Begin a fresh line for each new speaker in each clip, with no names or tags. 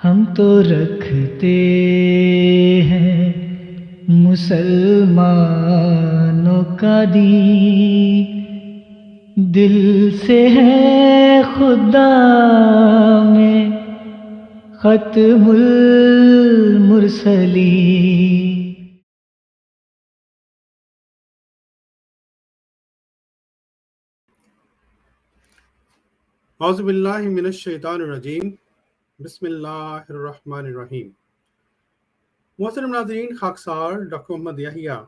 ہم تو رکھتے ہیں مسلمانوں کا دین، دل سے ہے خدا میں ختم المرسلین۔
اعوذ باللہ من الشیطان الرجیم، بسم اللہ الرحمن الرحیم۔ محترم ناظرین، خاکسار ڈاکٹر محمد یحییٰ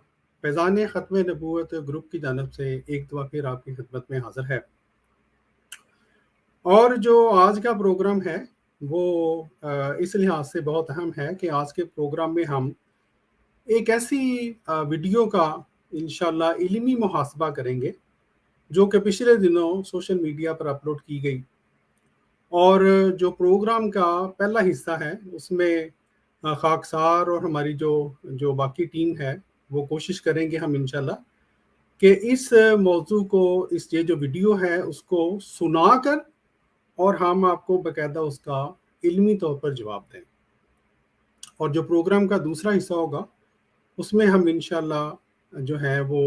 فیضان ختم نبوت گروپ کی جانب سے ایک دفعہ پھر آپ کی خدمت میں حاضر ہے، اور جو آج کا پروگرام ہے وہ اس لحاظ سے بہت اہم ہے کہ آج کے پروگرام میں ہم ایک ایسی ویڈیو کا انشاءاللہ علمی محاسبہ کریں گے جو کہ پچھلے دنوں سوشل میڈیا پر اپلوڈ کی گئی، اور جو پروگرام کا پہلا حصہ ہے اس میں خاکسار اور ہماری جو باقی ٹیم ہے وہ کوشش کریں گے ہم انشاءاللہ کہ اس موضوع کو، یہ جو ویڈیو ہے اس کو سنا کر اور ہم آپ کو باقاعدہ اس کا علمی طور پر جواب دیں۔ اور جو پروگرام کا دوسرا حصہ ہوگا اس میں ہم انشاءاللہ جو ہے وہ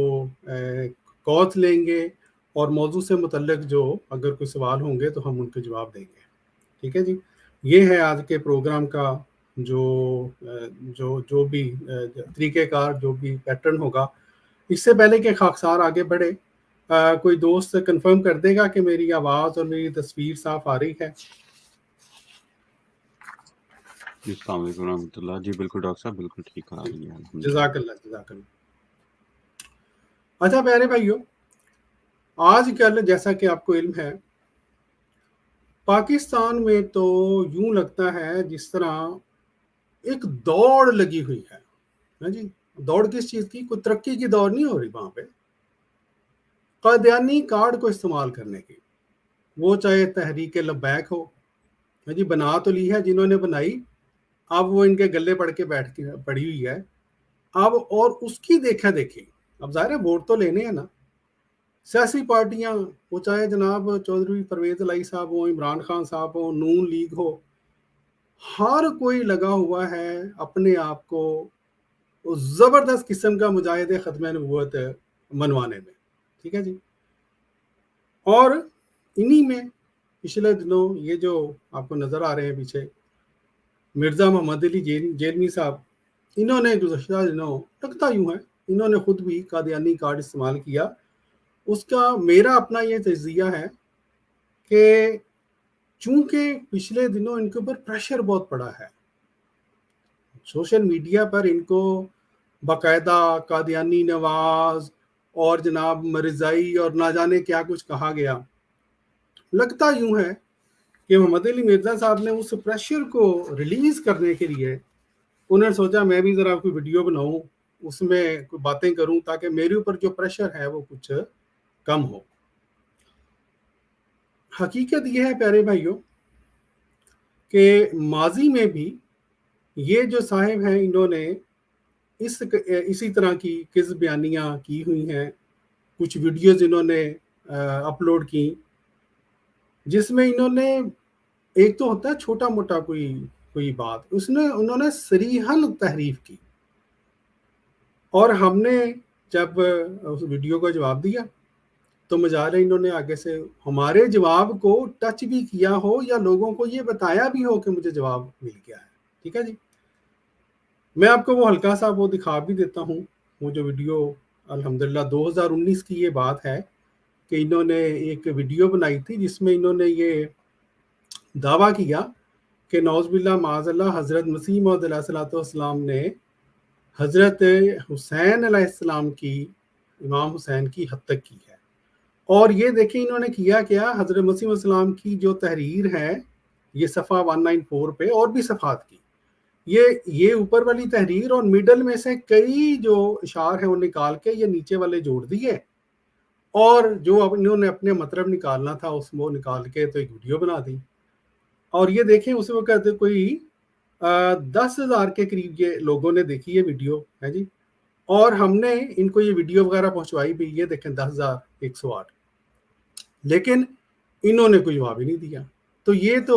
کالز لیں گے اور موضوع سے متعلق جو اگر کوئی سوال ہوں گے تو ہم ان کے جواب دیں گے۔ ٹھیک ہے جی، یہ ہے آج کے پروگرام کا جو بھی طریقہ کار، جو بھی پیٹرن ہوگا۔ اس سے پہلے کہ خاکسار آگے بڑھے، کوئی دوست کنفرم کر دے گا کہ میری آواز اور میری تصویر صاف آ رہی ہے؟
السلام علیکم ورحمۃ اللہ۔ جی بالکل ڈاکٹر صاحب، بالکل ٹھیک آ رہی ہے۔
جزاک اللہ جزاک اللہ۔ اچھا پیارے بھائیو، آج کل جیسا کہ آپ کو علم ہے پاکستان میں تو یوں لگتا ہے جس طرح ایک دوڑ لگی ہوئی ہے جی۔ دوڑ کس چیز کی؟ کوئی ترقی کی دوڑ نہیں ہو رہی وہاں پہ، قادیانی کارڈ کو استعمال کرنے کی، وہ چاہے تحریک لبیک ہو جی، بنا تو لی ہے جنہوں نے بنائی، اب وہ ان کے گلے پڑی ہوئی ہے اب، اور اس کی دیکھا دیکھی اب ظاہر ہے ووٹ تو لینے ہیں نا۔ سیاسی پارٹیاں، وہ چاہے جناب چودھری پرویز الہی صاحب ہوں، عمران خان صاحب ہوں، نون لیگ ہو، ہر کوئی لگا ہوا ہے اپنے آپ کو زبردست قسم کا مجاہد ختم نبوت منوانے میں۔ ٹھیک ہے جی، اور انہی میں پچھلے دنوں یہ جو آپ کو نظر آ رہے ہیں پیچھے مرزا محمد علی جیلمی صاحب، انہوں نے گزشتہ دنوں، لگتا یوں ہے انہوں نے خود بھی قادیانی کارڈ استعمال کیا۔ اس کا میرا اپنا یہ تجزیہ ہے کہ چونکہ پچھلے دنوں ان کے اوپر پریشر بہت پڑا ہے، سوشل میڈیا پر ان کو باقاعدہ قادیانی نواز اور جناب مرزائی اور نہ جانے کیا کچھ کہا گیا۔ لگتا یوں ہے کہ محمد علی مرزا صاحب نے اس پریشر کو ریلیز کرنے کے لیے انہوں نے سوچا میں بھی ذرا کوئی ویڈیو بناؤں، اس میں کوئی باتیں کروں تاکہ میرے اوپر جو پریشر ہے وہ کچھ کم ہو۔ حقیقت یہ ہے پیارے بھائیوں کہ ماضی میں بھی یہ جو صاحب ہیں انہوں نے اسی طرح کی کذب بیانیاں کی ہوئی ہیں، کچھ ویڈیوز انہوں نے اپلوڈ کی جس میں انہوں نے، ایک تو ہوتا ہے چھوٹا موٹا کوئی بات، انہوں نے صریحاً تحریف کی، اور ہم نے جب اس ویڈیو کا جواب دیا تو مجال ہے انہوں نے آگے سے ہمارے جواب کو ٹچ بھی کیا ہو یا لوگوں کو یہ بتایا بھی ہو کہ مجھے جواب مل گیا ہے۔ ٹھیک ہے جی، میں آپ کو وہ ہلکا سا وہ دکھا بھی دیتا ہوں، وہ جو ویڈیو الحمدللہ 2019 کی یہ بات ہے کہ انہوں نے ایک ویڈیو بنائی تھی جس میں انہوں نے یہ دعویٰ کیا کہ نعوذ باللہ معاذ اللہ حضرت مسیح موعود علیہ السلام نے حضرت حسین علیہ السلام کی، امام حسین کی حد تک کی ہے۔ اور یہ دیکھیں انہوں نے کیا حضرت مسیح علیہ السلام کی جو تحریر ہے، یہ صفحہ 194 پہ اور بھی صفحات کی، یہ اوپر والی تحریر اور میڈل میں سے کئی جو اشعار ہیں وہ نکال کے یہ نیچے والے جوڑ دیے، اور جو انہوں نے اپنے مطلب نکالنا تھا اس وہ نکال کے تو ایک ویڈیو بنا دی۔ اور یہ دیکھیں اس وقت کوئی 10,000 کے قریب یہ لوگوں نے دیکھی یہ ویڈیو ہے جی، اور ہم نے ان کو یہ ویڈیو وغیرہ پہنچوائی بھی، یہ دیکھیں 10,108، لیکن انہوں نے کوئی جواب ہی نہیں دیا۔ تو یہ تو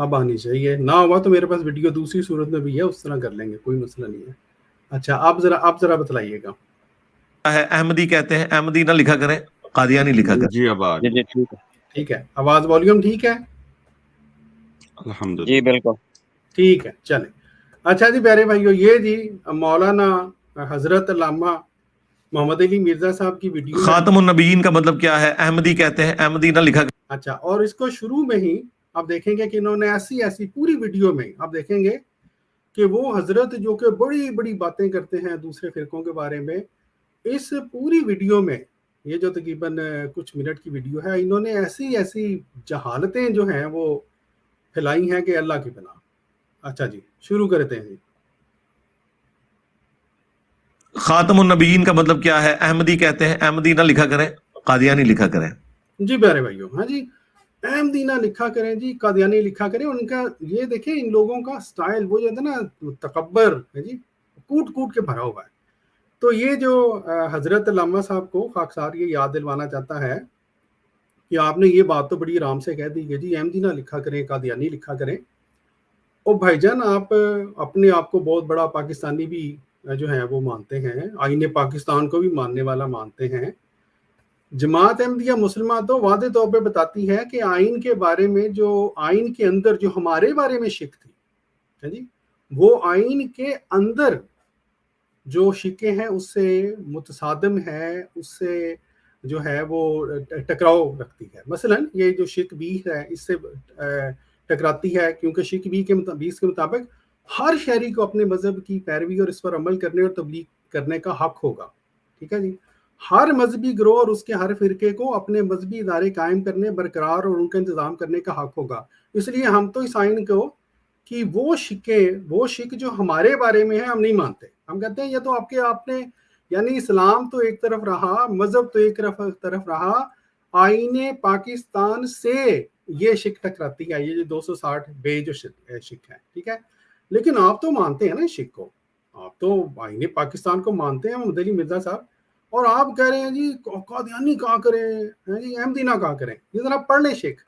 اب آنی چاہیے، نہ ہوا تو میرے پاس ویڈیو دوسری صورت میں بھی ہے، اس طرح کر لیں گے، کوئی مسئلہ نہیں ہے۔ اچھا آپ ذرا بتلائیے گا۔
ہے احمدی کہتے ہیں، احمدی نہ لکھا کریں، قادیانی لکھا کریں۔
جی اب آ
جی
رہی
ٹھیک ہے،
ٹھیک ہے، آواز والیوم ٹھیک ہے؟
الحمد
جی
للہ۔
بالکل۔
ٹھیک ہے، چلیں۔ اچھا جی پیارے بھائیو، یہ جی مولانا حضرت علامہ محمد علی مرزا صاحب کی ویڈیو ہے۔
خاتم النبیین کا مطلب کیا ہے؟ احمدی کہتے ہیں، احمدی نہ لکھا کریں۔
اچھا، اور اس کو شروع میں ہی آپ دیکھیں گے کہ انہوں نے ایسی پوری ویڈیو میں آپ دیکھیں گے کہ وہ حضرت جو کہ بڑی بڑی باتیں کرتے ہیں دوسرے فرقوں کے بارے میں، اس پوری ویڈیو میں، یہ جو تقریباً کچھ منٹ کی ویڈیو ہے، انہوں نے ایسی جہالتیں جو ہیں وہ پھیلائی ہیں کہ اللہ کی پناہ۔ اچھا جی، شروع کرتے ہیں جی۔
خاتم النبیین کا مطلب کیا ہے؟ احمدی کہتے ہیں، احمدی نہ لکھا کریں، قادیانی لکھا کریں۔
جی پیارے بھائیو، ہاں جی، احمدی نہ لکھا کریں جی، قادیانی لکھا کریں۔ ان کا یہ دیکھیں، ان لوگوں کا سٹائل وہ جو ہے نا تکبر ہے جی، کوٹ کے بھرا ہوا ہے۔ تو یہ جو حضرت علامہ صاحب کو خاکسار یہ یاد دلوانا چاہتا ہے کہ آپ نے یہ بات تو بڑی آرام سے کہہ دی کہ جی احمدی نہ لکھا کریں، قادیانی لکھا کریں۔ اور بھائی جان، آپ اپنے آپ کو بہت بڑا پاکستانی بھی جو ہے وہ مانتے ہیں، آئین پاکستان کو بھی ماننے والا مانتے ہیں۔ جماعت احمدیہ مسلمہ تو واضح طور پہ بتاتی ہے کہ آئین کے بارے میں، جو آئین کے اندر جو ہمارے بارے میں شک تھی جی، وہ آئین کے اندر جو شکیں ہیں اس سے متصادم ہے، اس سے جو ہے وہ ٹکراؤ رکھتی ہے۔ مثلا یہ جو شک 20 ہے، اس سے ٹکراتی ہے، کیونکہ شک 20 کے مطابق ہر شہری کو اپنے مذہب کی پیروی اور اس پر عمل کرنے اور تبلیغ کرنے کا حق ہوگا۔ ٹھیک ہے جی، ہر مذہبی گروہ اور اس کے ہر فرقے کو اپنے مذہبی ادارے قائم کرنے، برقرار اور ان کا انتظام کرنے کا حق ہوگا۔ اس لیے ہم تو اس آئین کو کہ وہ شک جو ہمارے بارے میں ہے ہم نہیں مانتے۔ ہم کہتے ہیں یہ تو آپ نے یعنی اسلام تو ایک طرف رہا، مذہب تو ایک طرف رہا، آئین پاکستان سے یہ شک ٹکراتی ہے، یہ جو 260 بے جو شک ہے، ٹھیک ہے۔ لیکن آپ تو مانتے ہیں نا شک کو، آپ تو آئین پاکستان کو مانتے ہیں محمد علی مرزا صاحب، اور آپ کہہ رہے ہیں جی قادیانی کہاں کریں جی، احمدی نہ کہاں کریں۔ یہ ذرا پڑھ لیں شک،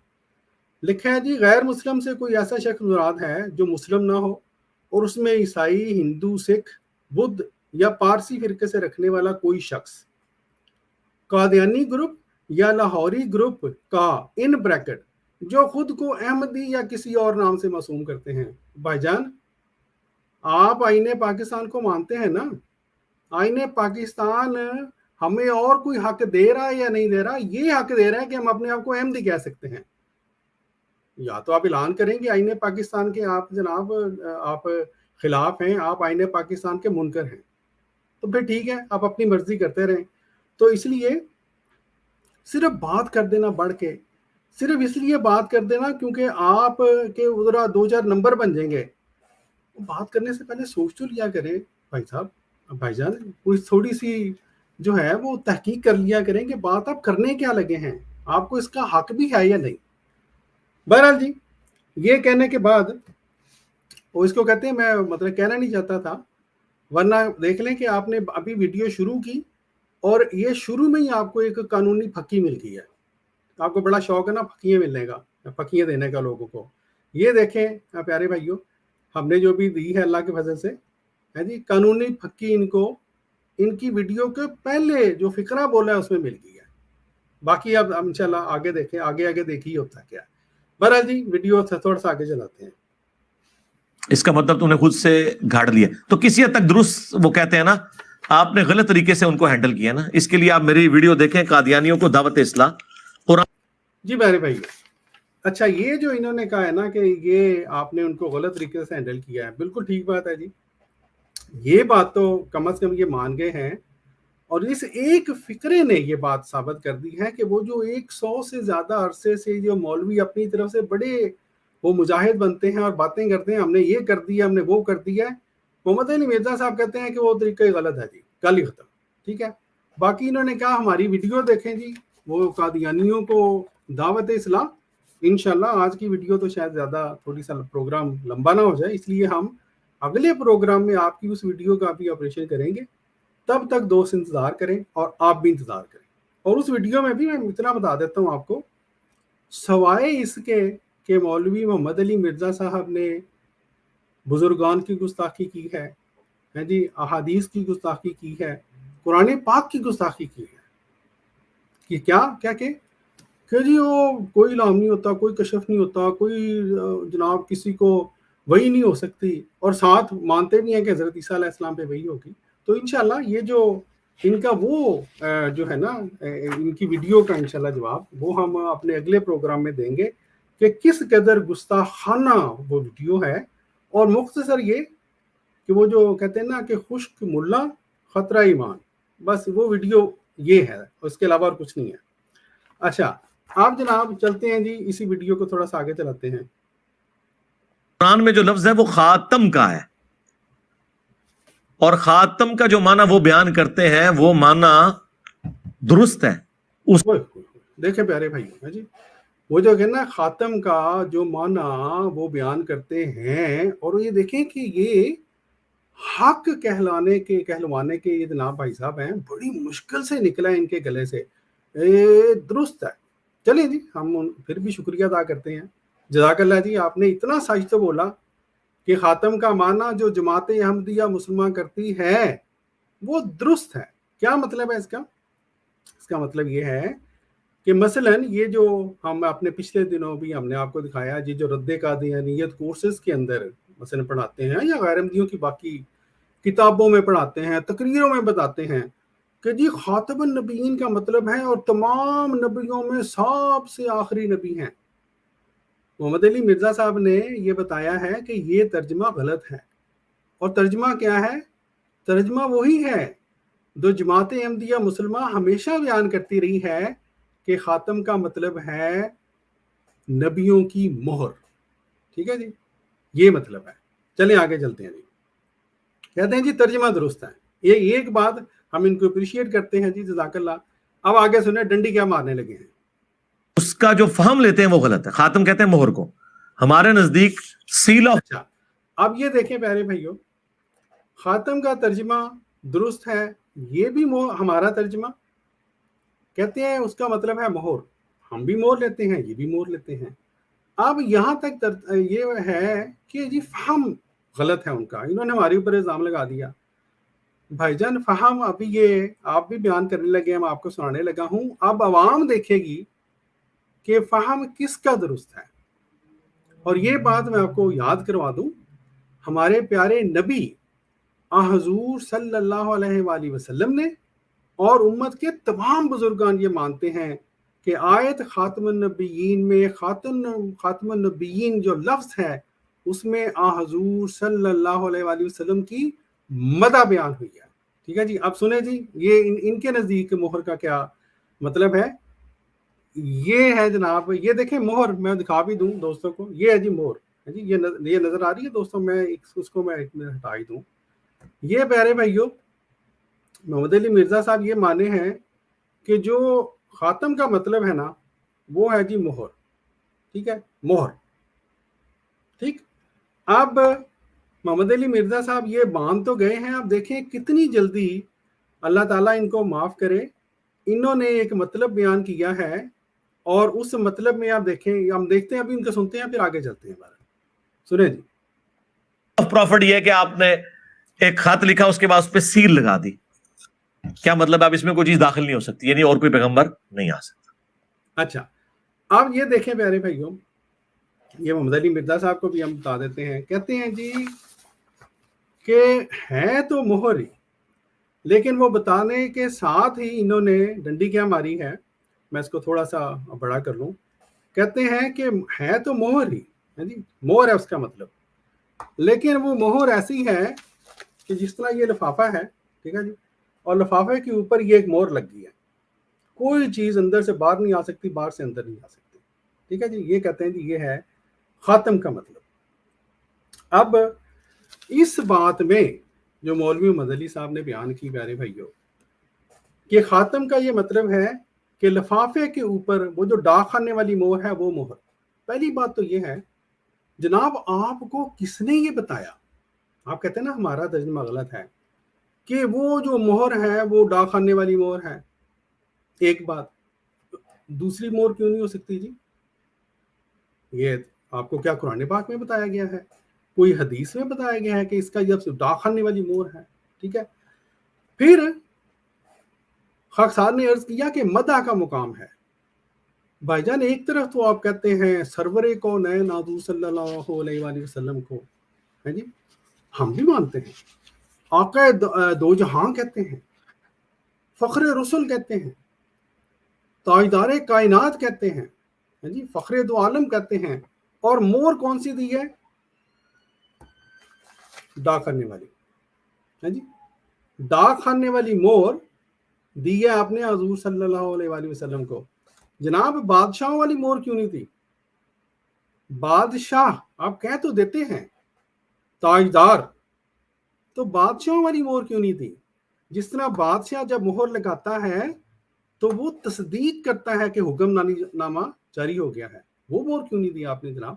لکھا ہے جی غیر مسلم سے کوئی ایسا شخص مراد ہے جو مسلم نہ ہو، اور اس میں عیسائی، ہندو، سکھ، بدھ یا پارسی فرقے سے رکھنے والا کوئی شخص۔ قادیانی گروپ یا لاہوری گروپ کا ان بریکٹ جو خود کو احمدی یا کسی اور نام سے معصوم کرتے ہیں۔ بھائی جان، آپ آئین پاکستان کو مانتے ہیں نا؟ آئین پاکستان ہمیں اور کوئی حق دے رہا ہے یا نہیں دے رہا؟ یہ حق دے رہا ہے کہ ہم اپنے آپ کو احمدی کہہ سکتے ہیں۔ یا تو آپ اعلان کریں کہ آئین پاکستان کے آپ جناب آپ خلاف ہیں، آپ آئین پاکستان کے منکر ہیں، تو پھر ٹھیک ہے، آپ اپنی مرضی کرتے رہیں۔ تو اس لیے صرف بات کر دینا بڑھ کے، صرف اس لیے بات کر دینا کیونکہ آپ کے ادھر 2-4 نمبر بن جائیں گے، بات کرنے سے پہلے سوچ تو لیا کریں بھائی صاحب، بھائی جان، کوئی تھوڑی سی جو ہے وہ تحقیق کر لیا کریں کہ بات آپ کرنے کیا لگے ہیں، آپ کو اس کا حق بھی ہے یا نہیں۔ بہرحال جی، یہ کہنے کے بعد وہ اس کو کہتے ہیں، میں مطلب کہنا نہیں چاہتا تھا، ورنہ دیکھ لیں کہ آپ نے ابھی ویڈیو شروع کی اور یہ شروع میں ہی آپ کو ایک قانونی پھکی مل گئی ہے۔ آپ کو بڑا شوق ہے نا پھکیاں ملنے کا، پھکیاں دینے کا لوگوں کو۔ یہ دیکھیں پیارے بھائیوں، ہم نے جو بھی دی ہے اللہ کے فضل سے ہے جی، قانونی پھکی ان کی ویڈیو کے پہلے جو فقرہ بولا ہے اس میں مل گئی ہے۔ باقی اب انشاءاللہ آگے دیکھیں، آگے دیکھیے ہوتا کیا ہے۔ بہرحال جی، ویڈیو تھوڑا سا آگے چلاتے ہیں۔
اس کا مطلب تو نے خود سے گھاڑ لیا، تو کسی حد تک درست وہ کہتے ہیں نا، آپ نے غلط طریقے سے ان کو ہینڈل کیا نا۔ اس کے لیے آپ میری ویڈیو دیکھیں، قادیانیوں کو دعوت اصلاح قرآن۔
جی میرے بھائی، اچھا یہ جو انہوں نے کہا ہے نا کہ یہ آپ نے ان کو غلط طریقے سے ہینڈل کیا ہے، بالکل ٹھیک بات ہے جی، یہ بات تو کم از کم یہ مان گئے ہیں، اور اس ایک فقرے نے یہ بات ثابت کر دی ہے کہ وہ جو 100 سے زیادہ عرصے سے جو مولوی اپنی طرف سے بڑے وہ مجاہد بنتے ہیں اور باتیں کرتے ہیں، ہم نے یہ کر دیا، ہم نے وہ کر دیا ہے، محمد علی مرزا صاحب کہتے ہیں کہ وہ طریقہ غلط ہے جی، کل ہی ختم، ٹھیک ہے۔ باقی انہوں نے کہا ہماری ویڈیو دیکھیں جی، وہ قادیانیوں کو دعوت اصلاح۔ انشاءاللہ آج کی ویڈیو تو شاید زیادہ تھوڑی سا پروگرام لمبا نہ ہو جائے، اس لیے ہم اگلے پروگرام میں آپ کی اس ویڈیو کا بھی آپریشن کریں گے۔ تب تک دوست انتظار کریں اور آپ بھی انتظار کریں۔ اور اس ویڈیو میں بھی میں اتنا بتا دیتا ہوں آپ کو، سوائے اس کے کہ مولوی محمد علی مرزا صاحب نے بزرگان کی گستاخی کی ہے جی، احادیث کی گستاخی کی ہے، قرآن پاک کی گستاخی کی ہے کہ کیا کہ جی وہ کوئی علم نہیں ہوتا، کوئی کشف نہیں ہوتا، کوئی جناب کسی کو وحی نہیں ہو سکتی، اور ساتھ مانتے بھی ہیں کہ حضرت عیسیٰ علیہ السلام پہ وحی ہوگی. تو انشاءاللہ یہ جو ان کا وہ جو ہے نا ان کی ویڈیو کا انشاءاللہ جواب وہ ہم اپنے اگلے پروگرام میں دیں گے کہ کس قدر گستاخانہ وہ ویڈیو ہے. اور مختصر یہ کہ وہ جو کہتے ہیں نا کہ خشک ملا خطرہ ایمان، بس وہ ویڈیو یہ ہے، اس کے علاوہ اور کچھ نہیں ہے. اچھا آپ جناب چلتے ہیں جی، اسی ویڈیو کو تھوڑا سا آگے چلاتے ہیں.
قرآن میں جو لفظ ہے وہ خاتم کا ہے، اور خاتم کا جو معنی وہ بیان کرتے ہیں وہ معنی درست ہے.
دیکھیں پیارے بھائی جی، وہ جو ہے نا خاتم کا جو معنی وہ بیان کرتے ہیں، اور یہ دیکھیں کہ یہ حق کہلوانے کے یہ جناب بھائی صاحب ہیں، بڑی مشکل سے نکلا ہے ان کے گلے سے، درست ہے. چلیں جی ہم پھر بھی شکریہ ادا کرتے ہیں، جزاک اللہ جی، آپ نے اتنا سچ تو بولا کہ خاتم کا معنی جو جماعت احمدیہ مسلمان کرتی ہے وہ درست ہے. کیا مطلب ہے اس کا؟ اس کا مطلب یہ ہے کہ مثلا یہ جو ہم اپنے پچھلے دنوں بھی ہم نے آپ کو دکھایا جی، جو رد قادیانیت کورسز کے اندر مثلا پڑھاتے ہیں یا غیر احمدیوں کی باقی کتابوں میں پڑھاتے ہیں، تقریروں میں بتاتے ہیں کہ جی خاتم النبیین کا مطلب ہے اور تمام نبیوں میں سب سے آخری نبی ہیں. محمد علی مرزا صاحب نے یہ بتایا ہے کہ یہ ترجمہ غلط ہے. اور ترجمہ کیا ہے؟ ترجمہ وہی ہے جو جماعت احمدیہ مسلمہ ہمیشہ بیان کرتی رہی ہے کہ خاتم کا مطلب ہے نبیوں کی مہر. ٹھیک ہے جی، یہ مطلب ہے. چلیں آگے چلتے ہیں جی. کہتے ہیں جی ترجمہ درست ہے. یہ ایک بات ہم ان کو اپریشیٹ کرتے ہیں جی، جزاک اللہ. اب آگے سنیں ڈنڈی کیا مارنے لگے ہیں.
اس کا جو فہم لیتے ہیں وہ غلط ہے. خاتم کہتے ہیں مہر کو، ہمارے نزدیک سیل آف.
اچھا اب یہ دیکھیں پیارے بھائیوں، خاتم کا ترجمہ درست ہے، یہ بھی ہمارا ترجمہ کہتے ہیں اس کا مطلب ہے مہر. ہم بھی مہر لیتے ہیں، یہ بھی مہر لیتے ہیں. اب یہاں تک یہ ہے کہ جی فہم غلط ہے ان کا، انہوں نے ہمارے اوپر الزام لگا دیا. بھائی جان فہم ابھی یہ آپ بھی بیان کرنے لگے، میں آپ کو سنانے لگا ہوں. اب عوام دیکھے گی کہ فہم کس کا درست ہے. اور یہ بات میں آپ کو یاد کروا دوں، ہمارے پیارے نبی حضور صلی اللہ علیہ وآلہ وسلم نے اور امت کے تمام بزرگان یہ مانتے ہیں کہ آیت خاتم النبیین میں خاتم النبیین جو لفظ ہے اس میں حضور صلی اللہ علیہ وآلہ وسلم کی مدح بیان ہوئی ہے. ٹھیک ہے جی، اب سنیں جی یہ ان کے نزدیک مہر کا کیا مطلب ہے. یہ ہے جناب، یہ دیکھیں مہر، میں دکھا بھی دوں دوستوں کو، یہ ہے جی مہر جی. یہ نظر آ رہی ہے دوستوں، میں اس کو میں ہٹا ہی دوں. یہ پیارے بھائیوں محمد علی مرزا صاحب یہ مانے ہیں کہ جو خاتم کا مطلب ہے نا وہ ہے جی مہر. ٹھیک ہے، مہر. ٹھیک، اب محمد علی مرزا صاحب یہ مان تو گئے ہیں. اب دیکھیں کتنی جلدی اللہ تعالیٰ ان کو معاف کرے، انہوں نے ایک مطلب بیان کیا ہے، اور اس مطلب میں آپ دیکھیں، ہم دیکھتے ہیں ابھی ان کو سنتے ہیں پھر آگے چلتے ہیں. سنیں جی.
پروفٹ یہ ہے کہ آپ نے ایک خط لکھا، اس کے بعد اس پہ سیل لگا دی. کیا مطلب؟ اب اس میں کوئی چیز داخل نہیں ہو سکتی، یعنی اور کوئی پیغمبر نہیں آ سکتا.
اچھا اب یہ دیکھیں پیارے بھائیوں، یہ محمد علی مرزا صاحب کو بھی ہم بتا دیتے ہیں. کہتے ہیں جی کہ ہے تو مہر ہی، لیکن وہ بتانے کے ساتھ ہی انہوں نے ڈنڈی کیا ماری ہے. میں اس کو تھوڑا سا بڑا کر لوں. کہتے ہیں کہ ہے تو مہر ہی جی، مہر ہے اس کا مطلب، لیکن وہ مہر ایسی ہے کہ جس طرح یہ لفافہ ہے، ٹھیک ہے جی، اور لفافے کے اوپر یہ ایک مہر لگ گئی ہے. کوئی چیز اندر سے باہر نہیں آ سکتی، باہر سے اندر نہیں آ سکتی. ٹھیک ہے جی، یہ کہتے ہیں جی یہ ہے خاتم کا مطلب. اب اس بات میں جو مولوی محمد علی صاحب نے بیان کی پیارے بھائیوں کہ خاتم کا یہ مطلب ہے کہ لفافے کے اوپر وہ جو ڈاک خانے والی مہر ہے وہ مہر. پہلی بات تو یہ ہے جناب، آپ کو کس نے یہ بتایا؟ آپ کہتے ہیں نا ہمارا ترجمہ غلط ہے، کہ وہ جو مہر ہے وہ ڈاک خانے والی مہر ہے. ایک بات، دوسری مہر کیوں نہیں ہو سکتی جی؟ آپ کو کیا قرآن پاک میں بتایا گیا ہے؟ کوئی حدیث میں بتایا گیا ہے کہ اس کا جب داخلنے والی مور ہے؟ ٹھیک ہے. پھر خاکسار نے عرض کیا کہ مدح کا مقام ہے. بھائی جان ایک طرف تو آپ کہتے ہیں سرور کونین حضور صلی اللہ علیہ وآلہ وسلم کو ہے جی ہم بھی مانتے ہیں, آقا دو جہاں کہتے ہیں, فخر رسول کہتے ہیں, تاجدار کائنات کہتے ہیں, جی فخر دو عالم کہتے ہیں, اور مور کون سی دی ہے؟ ڈاک کرنے والی ہے جی, ڈاک کھانے والی مور دی ہے آپ نے حضور صلی اللہ علیہ وآلہ وسلم کو. جناب بادشاہوں والی مور کیوں نہیں تھی؟ بادشاہ آپ کہہ تو دیتے ہیں تاجدار, تو بادشاہوں والی مور کیوں نہیں تھی؟ جس طرح بادشاہ جب مہر لگاتا ہے تو وہ تصدیق کرتا ہے کہ حکم نامہ جاری ہو گیا ہے, وہ مور کیوں نہیں دی آپ نے جناب؟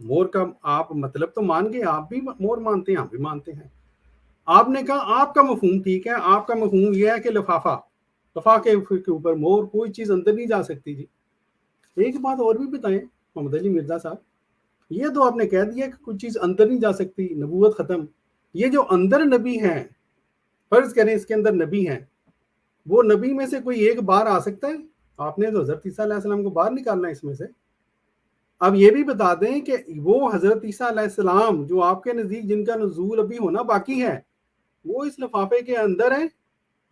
مور کا آپ مطلب تو مان گئے, آپ بھی مور مانتے ہیں, ہم بھی مانتے ہیں. آپ نے کہا آپ کا مفہوم ٹھیک ہے, آپ کا مفہوم یہ ہے کہ لفافے کے اوپر مور, کوئی چیز اندر نہیں جا سکتی. جی ایک بات اور بھی بتائیں محمد علی مرزا صاحب, یہ تو آپ نے کہہ دیا کہ کوئی چیز اندر نہیں جا سکتی, نبوت ختم. یہ جو اندر نبی ہیں, فرض کریں اس کے اندر نبی ہیں, وہ نبی میں سے کوئی ایک باہر آ سکتا ہے؟ آپ نے تو حضرت عیسیٰ علیہ السلام کو باہر نکالنا ہے اس میں سے. اب یہ بھی بتا دیں کہ وہ حضرت عیسیٰ علیہ السلام جو آپ کے نزدیک جن کا نزول ابھی ہونا باقی ہے, وہ اس لفافے کے اندر ہیں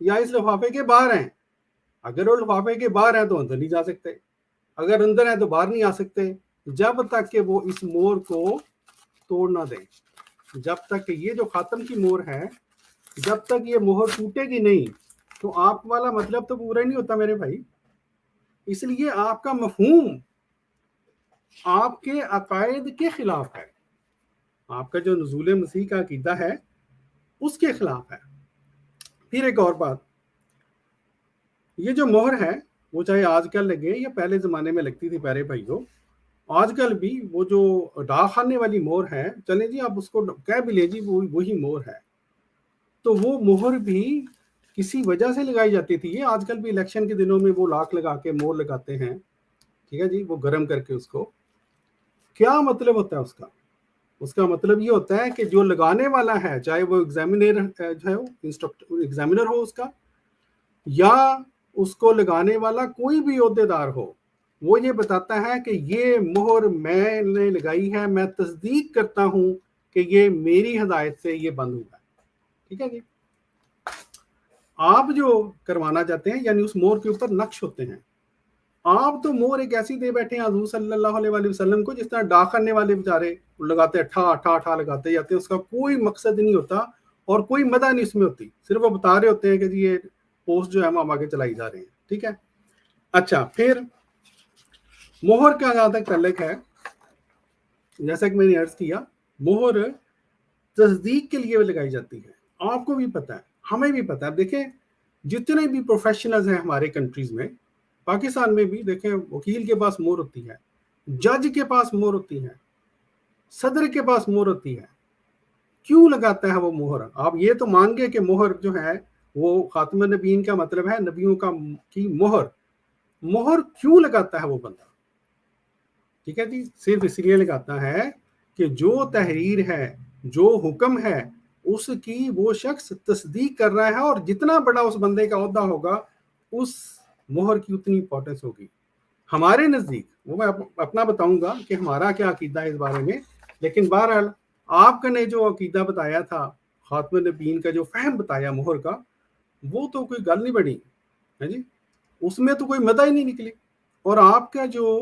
یا اس لفافے کے باہر ہیں؟ اگر وہ لفافے کے باہر ہیں تو اندر نہیں جا سکتے, اگر اندر ہیں تو باہر نہیں آ سکتے, جب تک کہ وہ اس مور کو توڑ نہ دیں. جب تک کہ یہ جو خاتم کی مور ہے, جب تک یہ مہر ٹوٹے گی نہیں, تو آپ والا مطلب تو پورا نہیں ہوتا میرے بھائی. اس لیے آپ کا مفہوم آپ کے عقائد کے خلاف ہے, آپ کا جو نزول مسیح کا عقیدہ ہے اس کے خلاف ہے. پھر ایک اور بات, یہ جو مہر ہے وہ چاہے آج کل لگے یا پہلے زمانے میں لگتی تھی پیارے بھائیوں, آج کل بھی وہ جو ڈاک خانے والی مہر ہے, چلیں جی آپ اس کو کہہ بھی لیں جی وہی مہر ہے, تو وہ مہر بھی کسی وجہ سے لگائی جاتی تھی. یہ آج کل بھی الیکشن کے دنوں میں وہ لاکھ لگا کے مہر لگاتے ہیں, ٹھیک ہے جی, وہ گرم کر کے. اس کو کیا مطلب ہوتا ہے اس کا؟ اس کا مطلب یہ ہوتا ہے کہ جو لگانے والا ہے, چاہے وہ ایگزامینر ہو اس کا, یا اس کو لگانے والا کوئی بھی عہدیدار ہو, وہ یہ بتاتا ہے کہ یہ مہر میں نے لگائی ہے, میں تصدیق کرتا ہوں کہ یہ میری ہدایت سے یہ بند ہوا ہے. ٹھیک ہے جی. آپ جو کروانا چاہتے ہیں یعنی اس مہر کے اوپر نقش ہوتے ہیں, آپ تو مہر ایک ایسی دے بیٹھے ہیں حضور صلی اللہ علیہ وآلہ وسلم کو جس طرح ڈاک کرنے والے بیچارے لگاتے اٹھا لگاتے جاتے ہیں, اس کا کوئی مقصد نہیں ہوتا اور کوئی مدح نہیں اس میں ہوتی, صرف وہ بتا رہے ہوتے ہیں کہ جی یہ پوسٹ جو ہے ہم آگے چلائی جا رہے ہیں. ٹھیک ہے. اچھا, پھر مہر کا جہاں تک تعلق ہے, جیسا کہ میں نے عرض کیا, مہر تصدیق کے لیے لگائی جاتی ہے. آپ کو بھی پتا ہے, ہمیں بھی پتا ہے. دیکھیں جتنے بھی پروفیشنلز ہیں ہمارے کنٹریز میں, پاکستان میں بھی دیکھیں, وکیل کے پاس مہر ہوتی ہے, جج کے پاس مہر ہوتی ہے, صدر کے پاس مہر ہوتی ہے. کیوں لگاتا ہے وہ مہر؟ آپ یہ تو مان گئے کہ مہر جو ہے وہ خاتم النبیین کا مطلب ہے نبیوں کی مہر. مہر کیوں لگاتا ہے وہ بندہ؟ ٹھیک ہے جی, صرف اس لیے لگاتا ہے کہ جو تحریر ہے, جو حکم ہے, اس کی وہ شخص تصدیق کر رہا ہے, اور جتنا بڑا اس بندے کا عہدہ ہوگا اس مہر کی اتنی امپورٹنس ہوگی. ہمارے نزدیک, وہ میں اپنا بتاؤں گا کہ ہمارا کیا عقیدہ ہے اس بارے میں, لیکن بہرحال آپ کا نے جو عقیدہ بتایا تھا, خاتم النبیین کا جو فہم بتایا مہر کا, وہ تو کوئی گل نہیں بنی ہے جی, اس میں تو کوئی مدح ہی نہیں نکلی. اور آپ کا جو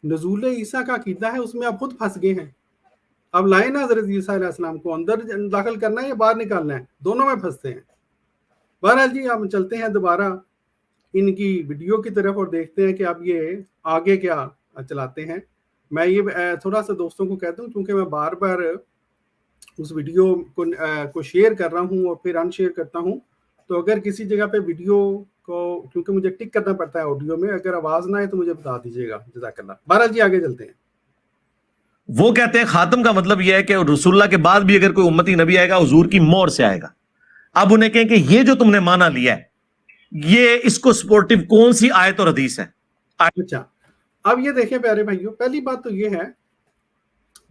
نزول عیسیٰ کا عقیدہ ہے اس میں آپ خود پھنس گئے ہیں. اب لائیں نا حضرت عیسیٰ علیہ السلام کو اندر داخل کرنا ہے یا باہر نکالنا ہے, دونوں میں پھنستے ہیں. بہرحال جی ہم چلتے ہیں دوبارہ ان کی ویڈیو کی طرف اور دیکھتے ہیں کہ اب یہ آگے کیا چلاتے ہیں. میں یہ تھوڑا سا دوستوں کو کہتا ہوں, کیونکہ میں بار بار اس ویڈیو کو شیئر کر رہا ہوں اور پھر ان شیئر کرتا ہوں, تو اگر کسی جگہ پہ ویڈیو کو, کیونکہ مجھے ٹک کرنا پڑتا ہے آڈیو میں, اگر آواز نہ آئے تو مجھے بتا دیجیے گا, جزاک اللہ. بہرحال جی آگے چلتے ہیں.
وہ کہتے ہیں خاتم کا مطلب یہ ہے کہ رسول اللہ کے بعد بھی اگر کوئی امتی نبی آئے گا حضور کی مہر سے آئے گا. اب انہیں کہیں کہ یہ جو تم نے مانا لیا ہے, یہ اس کو سپورٹیو کون سی آیت اور حدیث ہے؟
اچھا, اب یہ دیکھیں پیارے بھائیوں, پہلی بات تو یہ ہے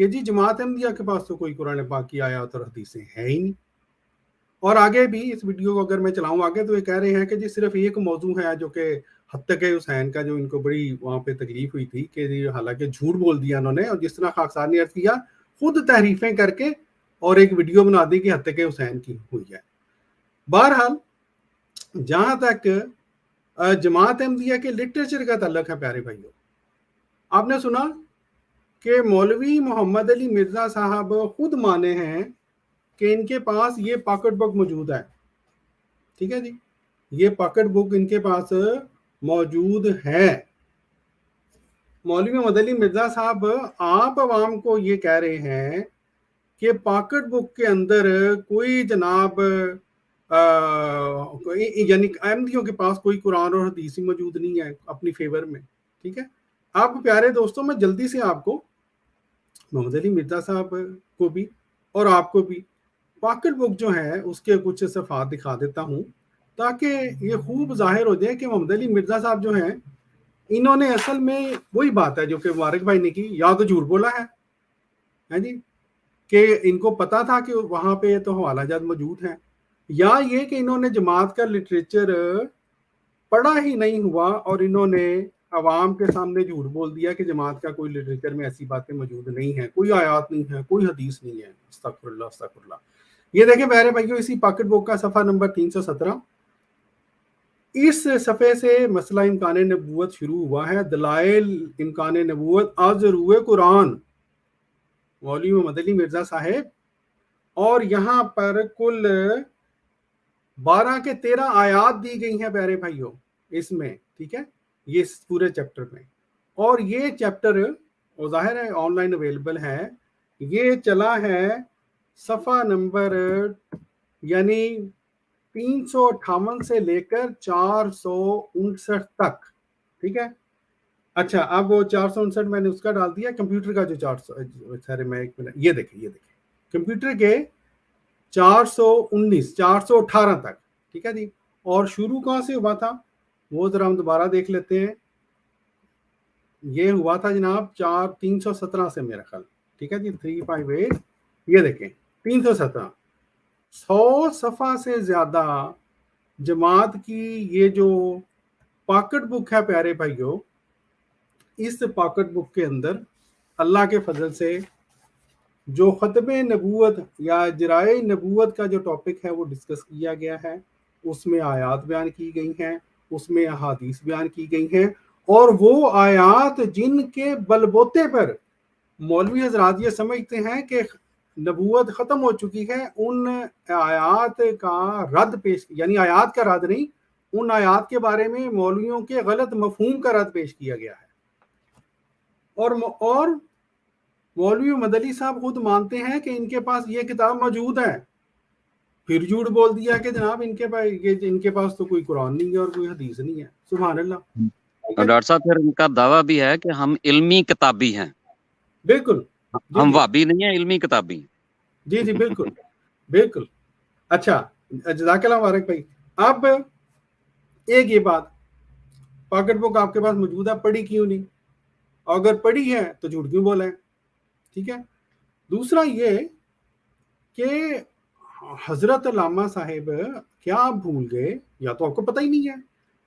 کہ جی جماعت احمدیہ کے پاس تو کوئی قرآن پاک کی آیات اور حدیثیں ہیں ہی نہیں. اور آگے بھی اس ویڈیو کو اگر میں چلاؤں آگے تو یہ کہہ رہے ہیں کہ جی صرف ایک موضوع ہے جو کہ حتیق حسین کا جو ان کو بڑی وہاں پہ تکلیف ہوئی تھی کہ جی حالانکہ جھوٹ بول دیا انہوں نے, اور جس طرح خاکسار نے عرض کیا خود تحریفیں کر کے اور ایک ویڈیو بنا دی کہ حتیق حسین کی ہوئی ہے. بہرحال جہاں تک جماعت احمدیہ کے لٹریچر کا تعلق ہے پیارے بھائیوں, آپ نے سنا کہ مولوی محمد علی مرزا صاحب خود مانے ہیں کہ ان کے پاس یہ پاکٹ بک موجود ہے. ٹھیک ہے جی, یہ پاکٹ بک ان کے پاس موجود ہے. مولوی محمد علی مرزا صاحب آپ عوام کو یہ کہہ رہے ہیں کہ پاکٹ بک کے اندر کوئی جناب یعنی احمدیوں کے پاس کوئی قرآن اور حدیث موجود نہیں ہے اپنی فیور میں. ٹھیک ہے, آپ پیارے دوستوں میں جلدی سے آپ کو محمد علی مرزا صاحب کو بھی اور آپ کو بھی پاکٹ بک جو ہے اس کے کچھ صفحات دکھا دیتا ہوں تاکہ یہ خوب ظاہر ہو جائے کہ محمد علی مرزا صاحب جو ہیں انہوں نے اصل میں وہی بات ہے جو کہ مبارک بھائی نے کی, یا تو جھوٹ بولا ہے جی کہ ان کو پتا تھا کہ وہاں پہ تو حوالہ جات موجود ہیں, یا یہ کہ انہوں نے جماعت کا لٹریچر پڑھا ہی نہیں ہوا اور انہوں نے عوام کے سامنے جھوٹ بول دیا کہ جماعت کا کوئی لٹریچر میں ایسی باتیں موجود نہیں ہیں, کوئی آیات نہیں ہے, کوئی حدیث نہیں ہے. استغفر اللہ استغفر اللہ. یہ دیکھیں پیارے بھائیوں اسی پاکٹ بک کا صفحہ نمبر 317, اس صفحے سے مسئلہ امکان نبوت شروع ہوا ہے. دلائل امکان نبوت از روئے قرآن مولوی محمد علی مرزا صاحب, اور یہاں پر کل 12 کے 13 آیات دی گئی ہیں پیارے بھائیوں اس میں. ٹھیک ہے, یہ پورے چیپٹر میں, اور یہ چیپٹر ظاہر ہے آن لائن اویلیبل ہے. یہ چلا ہے صفحہ نمبر یعنی 358 سے لے کر 459 تک. ٹھیک ہے, اچھا اب وہ 459 میں نے اس کا ڈال دیا, کمپیوٹر کا جو 400 میں ایک منٹ یہ دیکھیں کمپیوٹر کے 419 418 تک. ٹھیک ہے جی, اور شروع کہاں سے ہوا تھا وہ ذرا ہم دوبارہ دیکھ لیتے ہیں. یہ ہوا تھا جناب 317 سے میرا خیال. ٹھیک ہے جی 358, یہ دیکھیں 317, 100 صفحہ سے زیادہ جماعت کی یہ جو پاکٹ بک ہے پیارے بھائیوں, اس پاکٹ بک کے اندر اللہ کے فضل سے جو ختم نبوت یا اجرائے نبوت کا جو ٹاپک ہے وہ ڈسکس کیا گیا ہے. اس میں آیات بیان کی گئی ہیں, اس میں احادیث بیان کی گئی ہیں, اور وہ آیات جن کے بلبوتے پر مولوی حضرات یہ سمجھتے ہیں کہ نبوت ختم ہو چکی ہے, ان آیات کا رد پیش, یعنی آیات کا رد نہیں, ان آیات کے بارے میں مولویوں کے غلط مفہوم کا رد پیش کیا گیا ہے. اور مولوی محمد علی صاحب خود مانتے ہیں کہ ان کے پاس یہ کتاب موجود ہے, پھر جھوٹ بول دیا کہ جناب ان کے پاس تو کوئی قرآن نہیں ہے اور کوئی حدیث نہیں ہے. سبحان اللہ.
اور ڈاکٹر صاحب پھر ان کا دعویٰ بھی ہے کہ ہم علمی کتابی ہیں.
بالکل,
ہم وابی نہیں ہیں, علمی کتابی ہیں.
جی جی بالکل بالکل. اچھا جزاک اللہ مبارک بھائی. اب ایک یہ بات, پاکٹ بک آپ کے پاس موجود ہے, پڑھی کیوں نہیں؟ اگر پڑھی ہے تو جھوٹ کیوں بولا ہے؟ ٹھیک ہے. دوسرا یہ کہ حضرت علامہ صاحب کیا آپ بھول گئے, یا تو آپ کو پتہ ہی نہیں ہے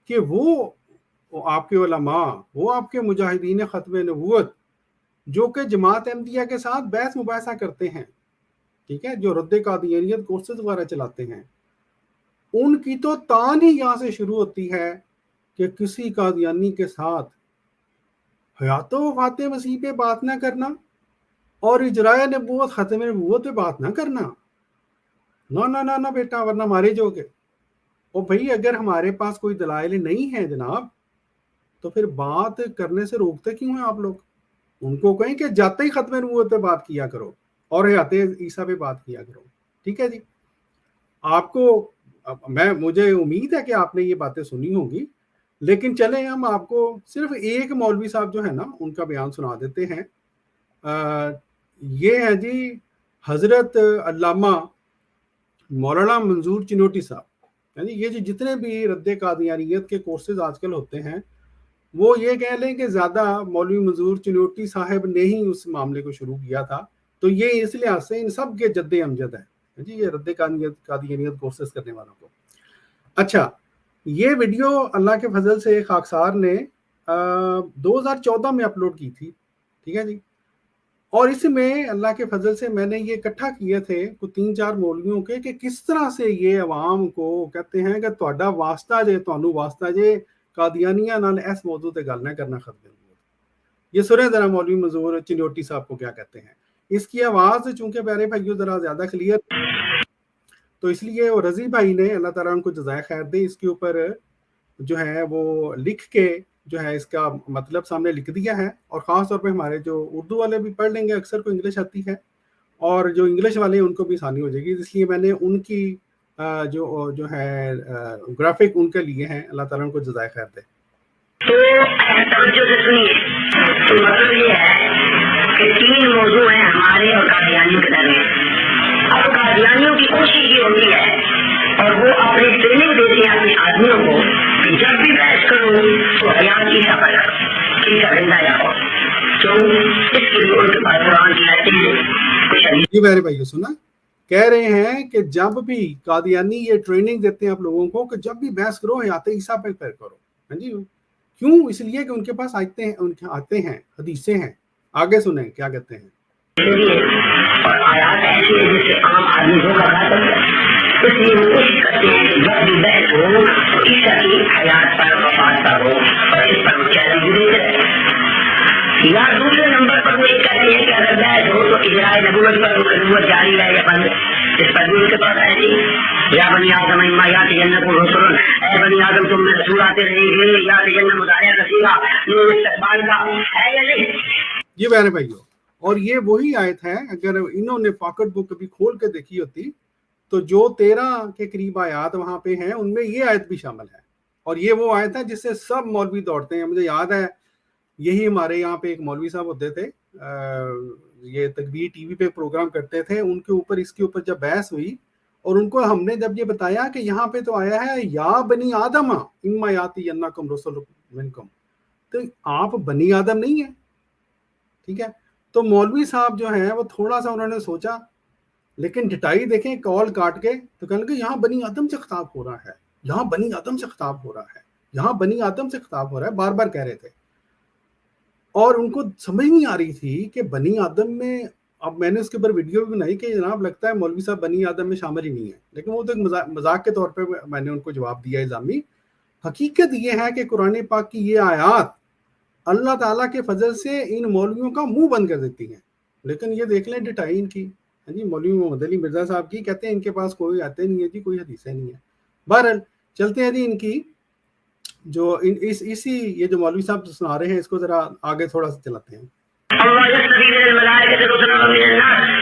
کہ وہ آپ کے علماء, وہ آپ کے مجاہدین ختم نبوت جو کہ جماعت احمدیہ کے ساتھ بحث مباحثہ کرتے ہیں, ٹھیک ہے, جو رد قادیانیت کورسز وغیرہ چلاتے ہیں, ان کی تو تان ہی یہاں سے شروع ہوتی ہے کہ کسی قادیانی کے ساتھ حیات و وفات مسیح پہ بات نہ کرنا اور اجرائے نبوت ختم نبوت پہ بات نہ کرنا. نہ بیٹا, ورنہ مارے جو گے. اور بھئی اگر ہمارے پاس کوئی دلائل نہیں ہے جناب تو پھر بات کرنے سے روکتے کیوں ہیں آپ لوگ؟ ان کو کہیں کہ جاتے ہی ختم نبوت پہ بات کیا کرو اور حیات عیسیٰ پہ بات کیا کرو. ٹھیک ہے جی. آپ کو مجھے امید ہے کہ آپ نے یہ باتیں سنی ہوں گی, لیکن چلیں ہم آپ کو صرف ایک مولوی صاحب جو ہے نا ان کا بیان سنا دیتے ہیں. یہ ہے جی حضرت علامہ مولانا منظور چنوٹی صاحب. یعنی یہ جو جتنے بھی رد قادیانیت کے کورسز آج کل ہوتے ہیں وہ یہ کہہ لیں کہ زیادہ مولوی منظور چنوٹی صاحب نے ہی اس معاملے کو شروع کیا تھا. تو یہ اس لحاظ سے ان سب کے جد امجد ہے جی، یہ رد قادیانیت کورسز کرنے والوں کو. اچھا، یہ ویڈیو اللہ کے فضل سے خاکسار نے 2014 میں اپلوڈ کی تھی، ٹھیک ہے جی. اور اس میں اللہ کے فضل سے میں نے یہ اکٹھا کیے تھے کوئی 3-4 مولویوں کے کہ کس طرح سے یہ عوام کو کہتے ہیں کہ تہاڈا واسطہ جے، تانوں واسطہ جے قادیانیاں نال اس موضوع تے گل نہ کرنا ختم. یہ سنیں ذرا مولوی منظور چنوٹی صاحب کو کیا کہتے ہیں. اس کی آواز چونکہ پیارے بھائیوں ذرا زیادہ کلیئر، تو اس لیے وہ رضی بھائی نے اللہ تعالیٰ ان کو جزائے خیر دے اس کے اوپر جو ہے وہ لکھ کے جو ہے اس کا مطلب سامنے لکھ دیا ہے. اور خاص طور پہ ہمارے جو اردو والے بھی پڑھ لیں گے، اکثر کو انگلش آتی ہے، اور جو انگلش والے ہیں ان کو بھی آسانی ہو جائے گی. اس لیے میں نے ان کی جو ہے گرافک ان کے لیے ہیں. اللہ تعالیٰ ان کو جزائے خیر دے.
تو توجہ سے سنیے، تو مطلب یہ ہے کہ 3 موضوع ہیں ہمارے اور قادیانیوں کے درمیان. اب قادیانیوں کی کوشش یہ ہوتی ہے، اور وہ اپنی ٹریننگ دیتی ہیں اپنے آدمیوں کو کہ جب بھی بحث کرو تو حیات کی سفر کرو، کی کا زندہ جاؤ. تو اس کے لیے ان کے پاس قرآن کی آیتیں
جی میرے بھائیو سنا، کہہ رہے ہیں کہ جب بھی قادیانی یہ ٹریننگ دیتے ہیں آپ لوگوں کو کہ جب بھی بحث کرو حیات عیسیٰ پہ کرو. ہاں جی، کیوں؟ اس لیے کہ ان کے پاس آتے ہیں حدیثیں ہیں. آگے سنیں کیا کہتے ہیں.
اور آیات ایسی ہے جس سے عام آدمی کو کہا کرتا ہے. اس لیے وہ کوشش کرتے ہیں کہ جب بھی بحث ہو تو عیسیٰ کی حیات پر وفات پر ہو، اور اس پر وہ چیلنج دیتے رہے. یا دوسرے نمبر پر وہ یہ کہتے ہیں کہ اگر بحث ہو تو اجرائے نبوت پر نبوت جاری رہے یا بند. اس پر بھی ان کے پاس ہے جی، یا بنی آدم اما یا تجنب رسول، اے بنی آدم تم میں رسول آتے رہیں گے، یا تجنب مطالعہ رسیگا نور استقبال کا ہے یا نہیں.
یہ میرے بھائیو، اور یہ وہی آیت ہے، اگر انہوں نے پاکٹ بک کبھی کھول کے دیکھی ہوتی تو جو 13 کے قریب آیات وہاں پہ ہیں ان میں یہ آیت بھی شامل ہے. اور یہ وہ آیت ہے جس سے سب مولوی دوڑتے ہیں. مجھے یاد ہے یہی ہمارے یہاں پہ ایک مولوی صاحب ہوتے تھے، یہ تکبیر ٹی وی پہ پروگرام کرتے تھے. ان کے اوپر اس کے اوپر جب بحث ہوئی اور ان کو ہم نے جب یہ بتایا کہ یہاں پہ تو آیا ہے یا بنی آدم اما یاتینکم رسول منکم، تو آپ بنی آدم نہیں ہیں، ٹھیک ہے. تو مولوی صاحب جو ہیں وہ تھوڑا سا انہوں نے سوچا، لیکن ڈٹائی دیکھیں کال کاٹ کے، تو کہنے لگے یہاں بنی آدم سے خطاب ہو رہا ہے، یہاں بنی آدم سے خطاب ہو رہا ہے، یہاں بنی آدم سے خطاب ہو رہا ہے، بار بار کہہ رہے تھے. اور ان کو سمجھ نہیں آ رہی تھی کہ بنی آدم میں، اب میں نے اس کے اوپر ویڈیو بھی بنائی کہ جناب لگتا ہے مولوی صاحب بنی آدم میں شامل ہی نہیں ہے، لیکن وہ تو ایک مذاق کے طور پہ میں نے ان کو جواب دیا الزامی. حقیقت یہ ہے کہ قرآن پاک کی یہ آیات اللہ تعالیٰ کے فضل سے ان مولویوں کا منہ بند کر دیتی ہیں. لیکن یہ دیکھ لیں ڈٹائی ان کی، جی مولوی محمد علی مرزا صاحب کی، کہتے ہیں ان کے پاس کوئی آتے نہیں ہے جی، کوئی حدیثیں نہیں ہے. بہرحال چلتے ہیں جی ان کی جو اسی یہ جو مولوی صاحب سنا رہے ہیں اس کو ذرا آگے تھوڑا سا چلاتے ہیں.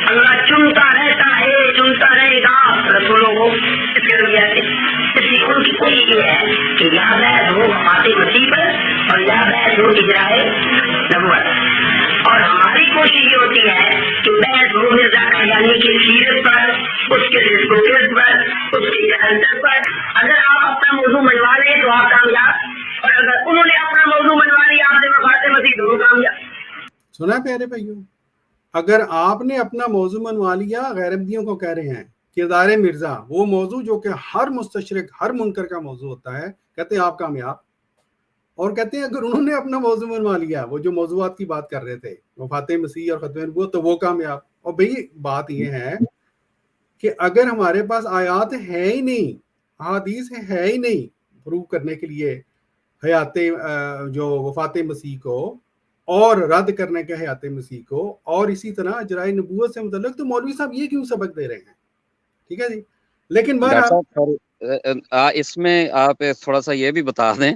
اللہ چنتا رہتا ہے، چنتا رہے گا رسولوں کو. اس کے لیے ان کی کوشش یہ ہے کہ یا بحث ہو وفات مسیح پر اور یا بحث ہو اجرائے نبوت. اور ہماری کوشش یہ ہوتی ہے کہ بحث ہو مرزا قادیانی کی سیرت پر، اس کے ڈسکورس پر، اس کی جہالت پر. اگر آپ اپنا موضوع منوا لیں تو آپ کامیاب، اور اگر انہوں نے اپنا موضوع منوا لیا آپ سے وفات مسیح تو وہ کامیاب.
سنا پیارے بھائیوں، اگر آپ نے اپنا موضوع منوا لیا، غیرمدیوں کو کہہ رہے ہیں کردار مرزا، وہ موضوع جو کہ ہر مستشرق ہر منکر کا موضوع ہوتا ہے، کہتے ہیں آپ کامیاب. اور کہتے ہیں اگر انہوں نے اپنا موضوع منوا لیا، وہ جو موضوعات کی بات کر رہے تھے وفات مسیح اور ختم نبوت، تو وہ کامیاب. اور بھئی بات یہ ہے کہ اگر ہمارے پاس آیات ہے ہی نہیں، احادیث ہے ہی نہیں پروو کرنے کے لیے حیات جو وفات مسیح کو اور رد کرنے کے حیات مسیح کو، اور اسی طرح جرائے نبوت سے متعلق، تو مولوی صاحب یہ کیوں سبق دے رہے ہیں؟ ٹھیک ہے جی. لیکن بہرحال
اس میں آپ تھوڑا سا یہ بھی بتا دیں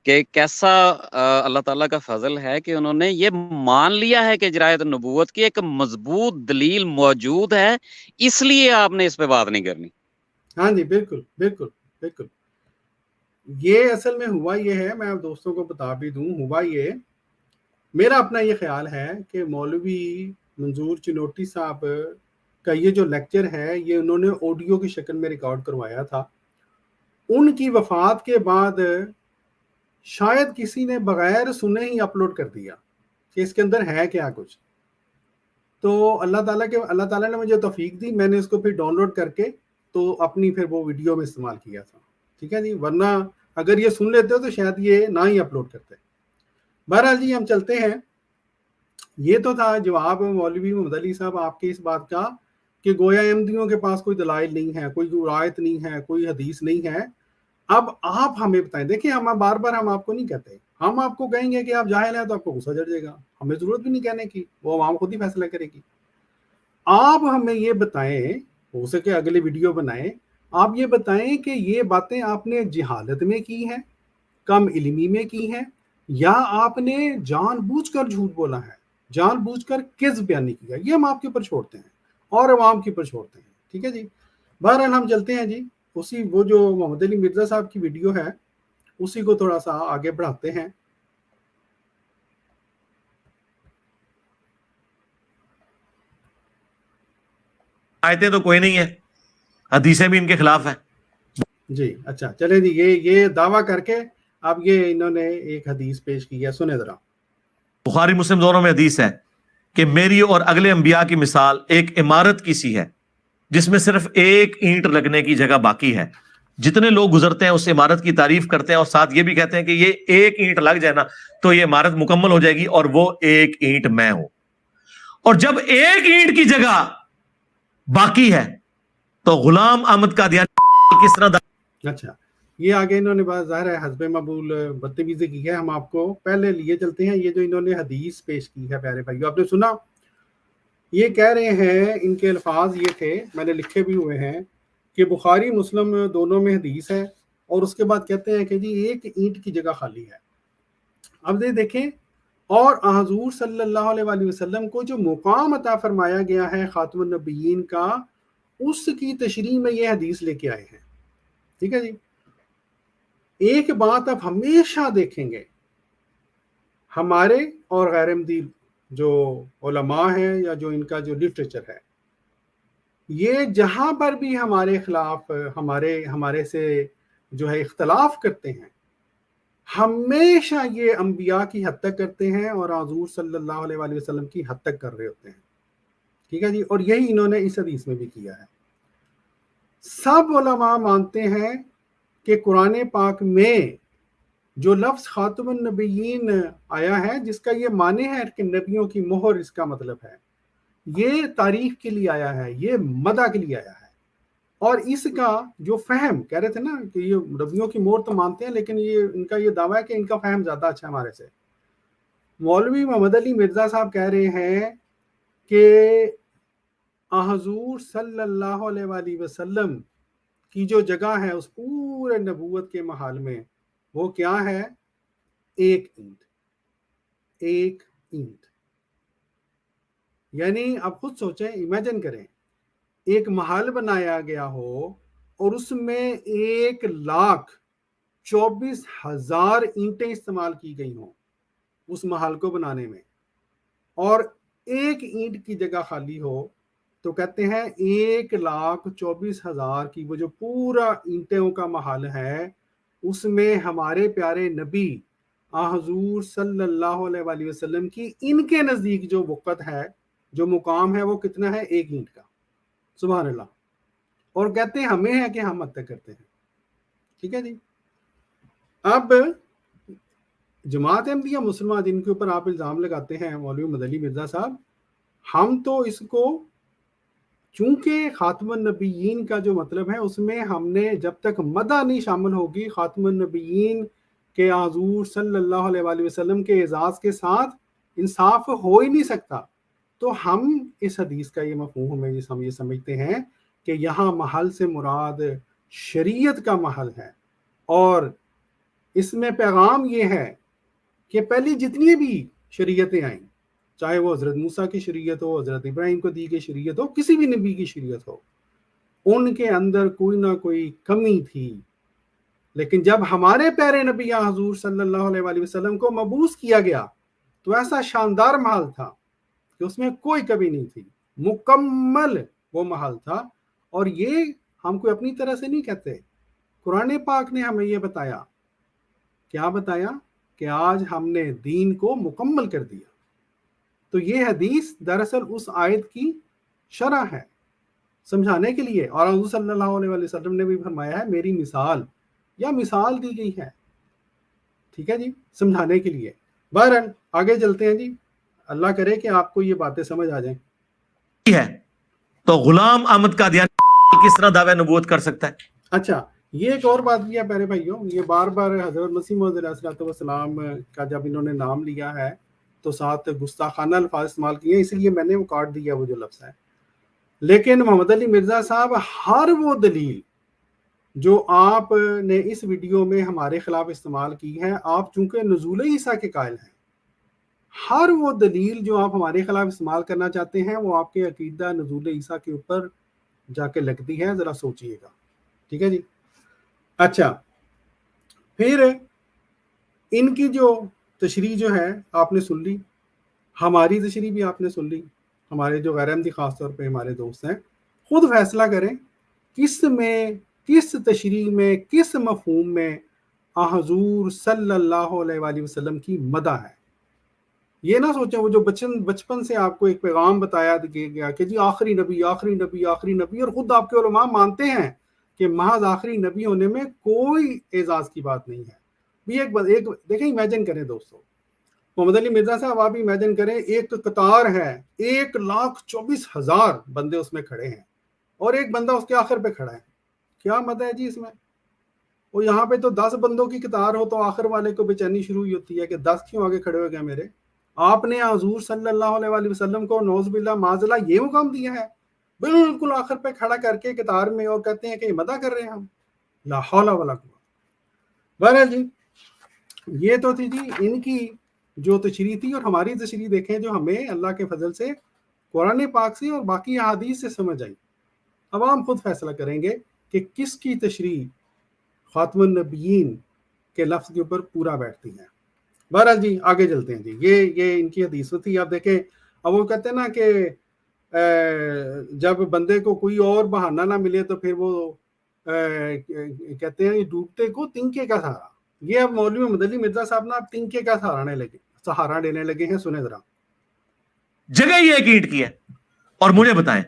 کہ کیسا اللہ تعالیٰ کا فضل ہے کہ انہوں نے یہ مان لیا ہے کہ جرائے نبوت کی ایک مضبوط دلیل موجود ہے، اس لیے آپ نے اس پہ بات نہیں کرنی.
ہاں جی، بالکل بالکل بالکل. یہ اصل میں ہوا یہ ہے، میں دوستوں کو بتا بھی دوں، ہوا یہ میرا اپنا یہ خیال ہے کہ مولوی منظور چنوٹی صاحب کا یہ جو لیکچر ہے یہ انہوں نے آڈیو کی شکل میں ریکارڈ کروایا تھا. ان کی وفات کے بعد شاید کسی نے بغیر سنے ہی اپلوڈ کر دیا کہ اس کے اندر ہے کیا کچھ. تو اللہ تعالیٰ نے مجھے توفیق دی, میں نے اس کو پھر ڈاؤن لوڈ کر کے تو اپنی پھر وہ ویڈیو میں استعمال کیا تھا. ٹھیک ہے جی, ورنہ اگر یہ سن لیتے ہو تو شاید یہ نہ ہی اپلوڈ کرتے. بہرحال جی ہم چلتے ہیں. یہ تو تھا جواب مولوی محمد علی صاحب آپ کے اس بات کا کہ گویا احمدیوں کے پاس کوئی دلائل نہیں ہے, کوئی روایت نہیں ہے, کوئی حدیث نہیں ہے. اب آپ ہمیں بتائیں. دیکھیں ہم بار بار ہم آپ کو نہیں کہتے, ہم آپ کو کہیں گے کہ آپ جاہل ہیں تو آپ کو غصہ چڑھ جائے گا, ہمیں ضرورت بھی نہیں کہنے کی, وہ عوام خود ہی فیصلہ کرے گی. آپ ہمیں یہ بتائیں, ہو سکے اگلی ویڈیو بنائیں, آپ یہ بتائیں کہ یہ باتیں آپ نے جہالت میں کی ہیں, کم علمی میں کی ہیں, یا آپ نے جان بوجھ کر جھوٹ بولا ہے, جان بوجھ کر کذب بیان نہیں کیا. یہ ہم آپ کے اوپر چھوڑتے ہیں اور عوام کے اوپر چھوڑتے ہیں. ٹھیک ہے جی. بہرحال ہم چلتے ہیں جی, اسی وہ جو محمد علی مرزا صاحب کی ویڈیو ہے اسی کو تھوڑا سا آگے بڑھاتے ہیں.
آیتیں تو کوئی نہیں ہے, حدیثیں بھی ان کے خلاف ہیں.
جی اچھا چلیں جی, یہ دعویٰ کر کے اب یہ انہوں نے ایک حدیث پیش کی ہے, سنیں ذرا.
بخاری مسلم دونوں میں حدیث ہے کہ میری اور اگلے انبیاء کی مثال ایک عمارت کی سی ہے جس میں صرف ایک اینٹ لگنے کی جگہ باقی ہے. جتنے لوگ گزرتے ہیں اس عمارت کی تعریف کرتے ہیں اور ساتھ یہ بھی کہتے ہیں کہ یہ ایک اینٹ لگ جائے نا تو یہ عمارت مکمل ہو جائے گی, اور وہ ایک اینٹ میں ہوں. اور جب ایک اینٹ کی جگہ باقی ہے تو غلام احمد قادیانی کس طرح
اچھا یہ آگے انہوں نے بات ظاہر ہے حسب مقبول بدتمیزی کی ہے. ہم آپ کو پہلے لیے چلتے ہیں. یہ جو انہوں نے حدیث پیش کی ہے پیارے بھائیو, آپ نے سنا, یہ کہہ رہے ہیں, ان کے الفاظ یہ تھے, میں نے لکھے بھی ہوئے ہیں, کہ بخاری مسلم دونوں میں حدیث ہے, اور اس کے بعد کہتے ہیں کہ جی ایک اینٹ کی جگہ خالی ہے. اب دیکھیں, اور حضور صلی اللہ علیہ وسلم کو جو مقام عطا فرمایا گیا ہے خاتم النبیین کا, اس کی تشریح میں یہ حدیث لے کے آئے ہیں. ٹھیک ہے جی. ایک بات آپ ہمیشہ دیکھیں گے, ہمارے اور غیر احمدی جو علماء ہیں یا جو ان کا جو لٹریچر ہے, یہ جہاں پر بھی ہمارے خلاف ہمارے سے جو ہے اختلاف کرتے ہیں, ہمیشہ یہ انبیاء کی حد تک کرتے ہیں اور حضور صلی اللہ علیہ وآلہ وسلم کی حد تک کر رہے ہوتے ہیں. ٹھیک ہے جی. اور یہی انہوں نے اس حدیث میں بھی کیا ہے. سب علماء مانتے ہیں کہ قرآن پاک میں جو لفظ خاتم النبیین آیا ہے, جس کا یہ معنی ہے کہ نبیوں کی مہر اس کا مطلب ہے, یہ تعریف کے لیے آیا ہے, یہ مدح کے لیے آیا ہے. اور اس کا جو فہم کہہ رہے تھے نا کہ یہ نبیوں کی مہر تو مانتے ہیں, لیکن یہ ان کا یہ دعویٰ ہے کہ ان کا فہم زیادہ اچھا ہے ہمارے سے. مولوی محمد علی مرزا صاحب کہہ رہے ہیں کہ حضور صلی اللہ علیہ وآلہ وسلم کی جو جگہ ہے اس پورے نبوت کے محال میں, وہ کیا ہے, ایک اینٹ. ایک اینٹ یعنی آپ خود سوچیں, امیجن کریں, ایک محل بنایا گیا ہو اور اس میں 1,24,000 اینٹیں استعمال کی گئی ہوں اس محل کو بنانے میں, اور ایک اینٹ کی جگہ خالی ہو, تو کہتے ہیں 1,24,000 کی وہ جو پورا اینٹوں کا محل ہے, اس میں ہمارے پیارے نبی حضور صلی اللہ علیہ وآلہ وسلم کی ان کے نزدیک جو وقت ہے, جو مقام ہے, وہ کتنا ہے, ایک اینٹ کا. سبحان اللہ. اور کہتے ہیں ہمیں ہے کہ ہم حد تک کرتے ہیں. ٹھیک ہے جی. اب جماعت احمدیہ مسلمہ جن کے اوپر آپ الزام لگاتے ہیں مولوی محمد علی مرزا صاحب, ہم تو اس کو چونکہ خاتم النبیین کا جو مطلب ہے اس میں ہم نے جب تک مدح نہیں شامل ہوگی خاتم النبیین کے حضور صلی اللہ علیہ وآلہ وسلم کے اعزاز کے ساتھ انصاف ہو ہی نہیں سکتا. تو ہم اس حدیث کا یہ مفہوم ہے, ہم یہ سمجھتے ہیں کہ یہاں محل سے مراد شریعت کا محل ہے, اور اس میں پیغام یہ ہے کہ پہلی جتنی بھی شریعتیں آئیں, چاہے وہ حضرت موسیٰ کی شریعت ہو, حضرت ابراہیم کو دی گئی شریعت ہو, کسی بھی نبی کی شریعت ہو, ان کے اندر کوئی نہ کوئی کمی تھی. لیکن جب ہمارے پیارے نبی حضور صلی اللہ علیہ وآلہ وسلم کو مبعوث کیا گیا تو ایسا شاندار محل تھا کہ اس میں کوئی کمی نہیں تھی, مکمل وہ محل تھا. اور یہ ہم کوئی اپنی طرح سے نہیں کہتے, قرآن پاک نے ہمیں یہ بتایا کیا بتایا کہ آج ہم نے دین کو مکمل کر دیا. تو یہ حدیث دراصل اس آیت کی شرح ہے سمجھانے کے لیے, اور حضور صلی اللہ علیہ وسلم نے بھی فرمایا ہے میری مثال یا مثال دی گئی ہے, ٹھیک ہے جی, سمجھانے کے لیے. بہرحال آگے چلتے ہیں جی, اللہ کرے کہ آپ کو یہ باتیں سمجھ آ جائیں.
ہے تو غلام احمد قادیانی کس طرح دعوی نبوت کر سکتا ہے؟
اچھا, یہ ایک اور بات بھی ہے پیارے بھائیوں, یہ بار بار حضرت مسیح موعود علیہ السلام کا جب انہوں نے نام لیا ہے تو ساتھ گستاخانہ الفاظ استعمال کیے, اس لیے میں نے وہ کاٹ دیا وہ جو لفظ ہے. لیکن محمد علی مرزا صاحب ہر وہ دلیل جو آپ نے اس ویڈیو میں ہمارے خلاف استعمال کی ہے, آپ چونکہ نزول عیسیٰ کے قائل ہیں, ہر وہ دلیل جو آپ ہمارے خلاف استعمال کرنا چاہتے ہیں وہ آپ کے عقیدہ نزول عیسیٰ کے اوپر جا کے لگتی ہے, ذرا سوچئے گا, ٹھیک ہے جی. اچھا, پھر ان کی جو تشریح جو ہے آپ نے سن لی, ہماری تشریح بھی آپ نے سن لی. ہمارے جو غیر احمدی خاص طور پہ ہمارے دوست ہیں, خود فیصلہ کریں کس میں, کس تشریح میں, کس مفہوم میں حضور صلی اللہ علیہ وآلہ وسلم کی مدح ہے. یہ نہ سوچیں وہ جو بچپن سے آپ کو ایک پیغام بتایا گیا کہ جی آخری نبی آخری نبی آخری نبی, اور خود آپ کے علماء مانتے ہیں کہ محض آخری نبی ہونے میں کوئی اعزاز کی بات نہیں ہے. بھی ایک دیکھیں, امیجن کریں دوستو, محمد علی مرزا صاحب آپ امیجن کریں ایک قطار ہے, 1,24,000 بندے اس میں کھڑے ہیں اور ایک بندہ اس کے آخر پہ کھڑا ہے. کیا مدح ہے جی اس میں؟ وہ یہاں پہ تو 10 بندوں کی قطار ہو تو آخر والے کو بے چینی شروع ہوئی ہوتی ہے کہ 10 کیوں آگے کھڑے ہو گئے میرے. آپ نے حضور صلی اللہ علیہ وآلہ وسلم کو نعوذ باللہ معاذ اللہ یہ مقام دیا ہے بالکل آخر پہ کھڑا کر کے قطار میں, اور کہتے ہیں کہ یہ مدح کر رہے ہیں ہم. لا حول ولا قوت. بہرحال جی یہ تو تھی جی ان کی جو تشریح تھی, اور ہماری تشریح دیکھیں جو ہمیں اللہ کے فضل سے قرآن پاک سے اور باقی احادیث سے سمجھ آئی. اب ہم خود فیصلہ کریں گے کہ کس کی تشریح خاتم النبیین کے لفظ کے اوپر پورا بیٹھتی ہے. بہرحال جی آگے چلتے ہیں جی. یہ ان کی حدیث تھی. آپ دیکھیں اب وہ کہتے ہیں نا کہ جب بندے کو کوئی اور بہانہ نہ ملے تو پھر وہ کہتے ہیں ڈوبتے کو تنکے کا سہارا. یہ اب مولوی محمد علی مرزا صاحب نا تنکے کا سہارا لینے لگے ہیں. سنیں ذرا.
جگہ یہ ایک اینٹ کی ہے. اور مجھے بتائیں,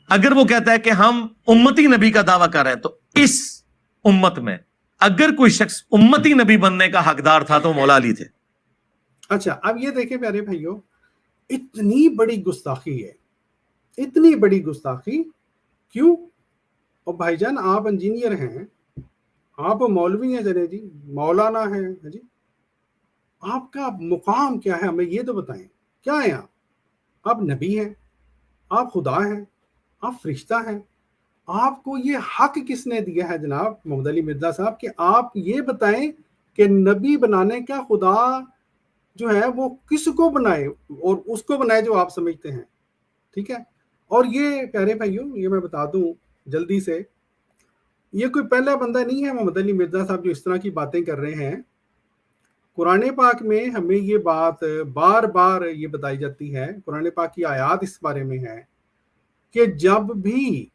اگر وہ کہتا ہے کہ ہم امتی نبی کا دعویٰ کر رہے ہیں تو اس امت میں اگر کوئی شخص امتی نبی بننے کا حقدار تھا تو مولا علی تھے.
اچھا, اب یہ دیکھیں پیارے بھائیوں, اتنی بڑی گستاخی ہے, اتنی بڑی گستاخی کیوں؟ اور بھائی جان آپ انجینئر ہیں, آپ مولوی ہیں, چلے جی مولانا ہیں جی, آپ کا مقام کیا ہے ہمیں یہ تو بتائیں. کیا ہے آپ نبی ہیں, آپ خدا ہیں, آپ فرشتہ ہیں, آپ کو یہ حق کس نے دیا ہے جناب محمد علی مرزا صاحب کہ آپ یہ بتائیں کہ نبی بنانے کا خدا جو ہے وہ کس کو بنائے, اور اس کو بنائے جو آپ سمجھتے ہیں, ٹھیک ہے. اور یہ پیارے بھائیوں یہ میں بتا دوں جلدی سے, یہ کوئی پہلا بندہ نہیں ہے محمد علی مرزا صاحب جو اس طرح کی باتیں کر رہے ہیں. قرآن پاک میں ہمیں یہ بات بار بار یہ بتائی جاتی ہے, قرآن پاک کی آیات اس بارے میں ہے کہ جب بھی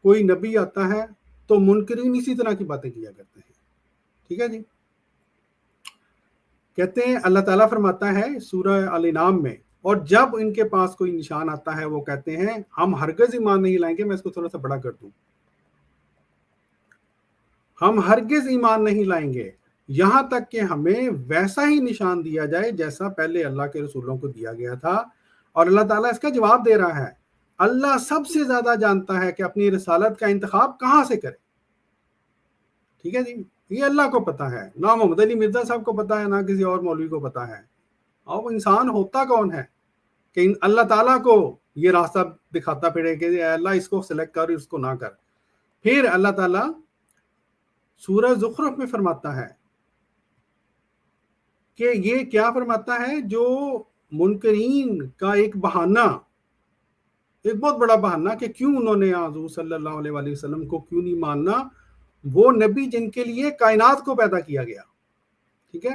کوئی نبی آتا ہے تو منکرین اسی طرح کی باتیں کیا کرتے ہیں, ٹھیک ہے جی. کہتے ہیں اللہ تعالیٰ فرماتا ہے سورہ الانعام میں, اور جب ان کے پاس کوئی نشان آتا ہے وہ کہتے ہیں ہم ہرگز ایمان نہیں لائیں گے. میں اس کو تھوڑا سا بڑا کر دوں, ہم ہرگز ایمان نہیں لائیں گے یہاں تک کہ ہمیں ویسا ہی نشان دیا جائے جیسا پہلے اللہ کے رسولوں کو دیا گیا تھا. اور اللہ تعالیٰ اس کا جواب دے رہا ہے, اللہ سب سے زیادہ جانتا ہے کہ اپنی رسالت کا انتخاب کہاں سے کرے, ٹھیک ہے جی. یہ اللہ کو پتا ہے, نہ محمد علی مرزا صاحب کو پتا ہے, نہ کسی اور مولوی کو پتا ہے. اور وہ انسان ہوتا کون ہے کہ اللہ تعالیٰ کو یہ راستہ دکھاتا پھرے کہ اے اللہ اس کو سلیکٹ کر اس کو نہ کر. پھر اللہ تعالیٰ سورہ زخرف میں فرماتا ہے کہ یہ کیا فرماتا ہے, جو منکرین کا ایک بہانہ, ایک بہت بڑا بہانہ کہ کیوں انہوں نے حضور صلی اللہ علیہ وآلہ وسلم کو کیوں نہیں ماننا, وہ نبی جن کے لیے کائنات کو پیدا کیا گیا, ٹھیک ہے.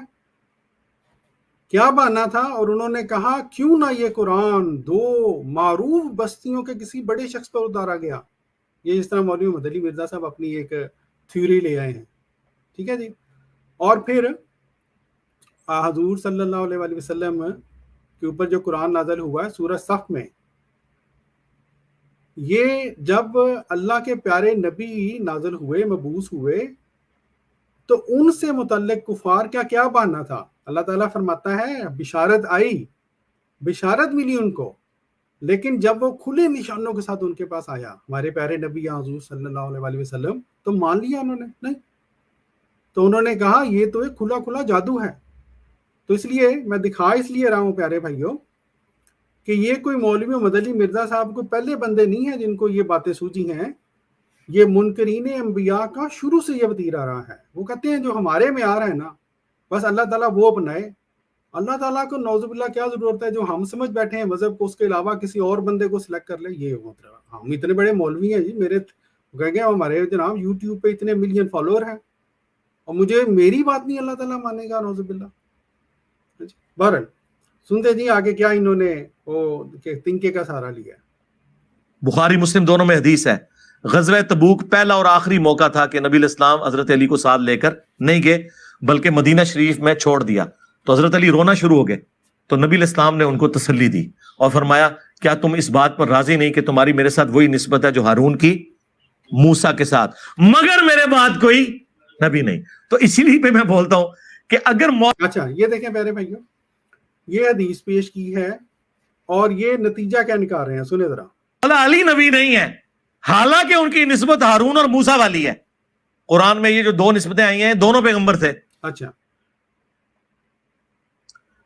کیا بہانہ تھا؟ اور انہوں نے کہا کیوں نہ یہ قرآن 2 معروف بستیوں کے کسی بڑے شخص پر اتارا گیا. یہ اس طرح مولوی محمد علی مرزا صاحب اپنی ایک تھیوری لے آئے ہیں, ٹھیک ہے جی. اور پھر حضور صلی اللہ علیہ وسلم کے اوپر جو قرآن نازل ہوا ہے سورہ صف میں، یہ جب اللہ کے پیارے نبی نازل ہوئے، مبعوث ہوئے، تو ان سے متعلق کفار کا کیا بہانہ تھا؟ اللہ تعالیٰ فرماتا ہے بشارت آئی، بشارت ملی ان کو، لیکن جب وہ کھلے نشانوں کے ساتھ ان کے پاس آیا ہمارے پیارے نبی حضور صلی اللہ علیہ وسلم، تو مان لیا انہوں نے نہیں، تو انہوں نے کہا یہ تو ایک کھلا کھلا جادو ہے۔ تو اس لیے میں دکھا اس لیے رہا ہوں پیارے بھائیوں کہ یہ کوئی مولوی مدنی مرزا صاحب کو پہلے بندے نہیں ہیں جن کو یہ باتیں سوجی ہیں، یہ منکرین انبیاء کا شروع سے یہ وتیرہ رہا ہے۔ وہ کہتے ہیں جو ہمارے میں آ رہا ہے نا بس اللہ تعالیٰ وہ اپنائے۔ اللہ تعالیٰ کو نعوذ باللہ کیا ضرورت ہے جو ہم سمجھ بیٹھے ہیں مذہب کو، اس کے علاوہ کسی اور بندے کو سلیکٹ کر لے؟ یہ مطلب ہم اتنے بڑے مولوی ہیں جی، میرے کہیں گے ہمارے جناب یوٹیوب پہ اتنے ملین فالوور ہیں اور مجھے میری بات نہیں اللہ تعالیٰ مانے گا، نعوذ باللہ۔ بہرحال سنتے جی آگے کیا انہوں نے وہ تنکے کا سہارا لیا ہے۔
بخاری مسلم دونوں میں حدیث ہے، غزوہ تبوک پہلا اور آخری موقع تھا کہ نبی علیہ السلام حضرت علی کو ساتھ لے کر نہیں گئے بلکہ مدینہ شریف میں چھوڑ دیا، تو حضرت علی رونا شروع ہو گئے، تو نبی علیہ السلام نے ان کو تسلی دی اور فرمایا کیا تم اس بات پر راضی نہیں کہ تمہاری میرے ساتھ وہی نسبت ہے جو ہارون کی موسیٰ کے ساتھ، مگر میرے بعد کوئی نبی نہیں۔ تو اسی لیے پہ میں بولتا ہوں کہ اگر
اچھا یہ دیکھیں پیارے بھائیوں، یہ حدیث پیش کی ہے اور یہ نتیجہ کیا نکال رہے ہیں، سنیں ذرا۔
مولا علی نبی نہیں ہے، حالانکہ ان کی نسبت ہارون اور موسیٰ والی ہے۔ قرآن میں یہ جو دو نسبتیں آئی ہیں دونوں پیغمبر تھے۔
اچھا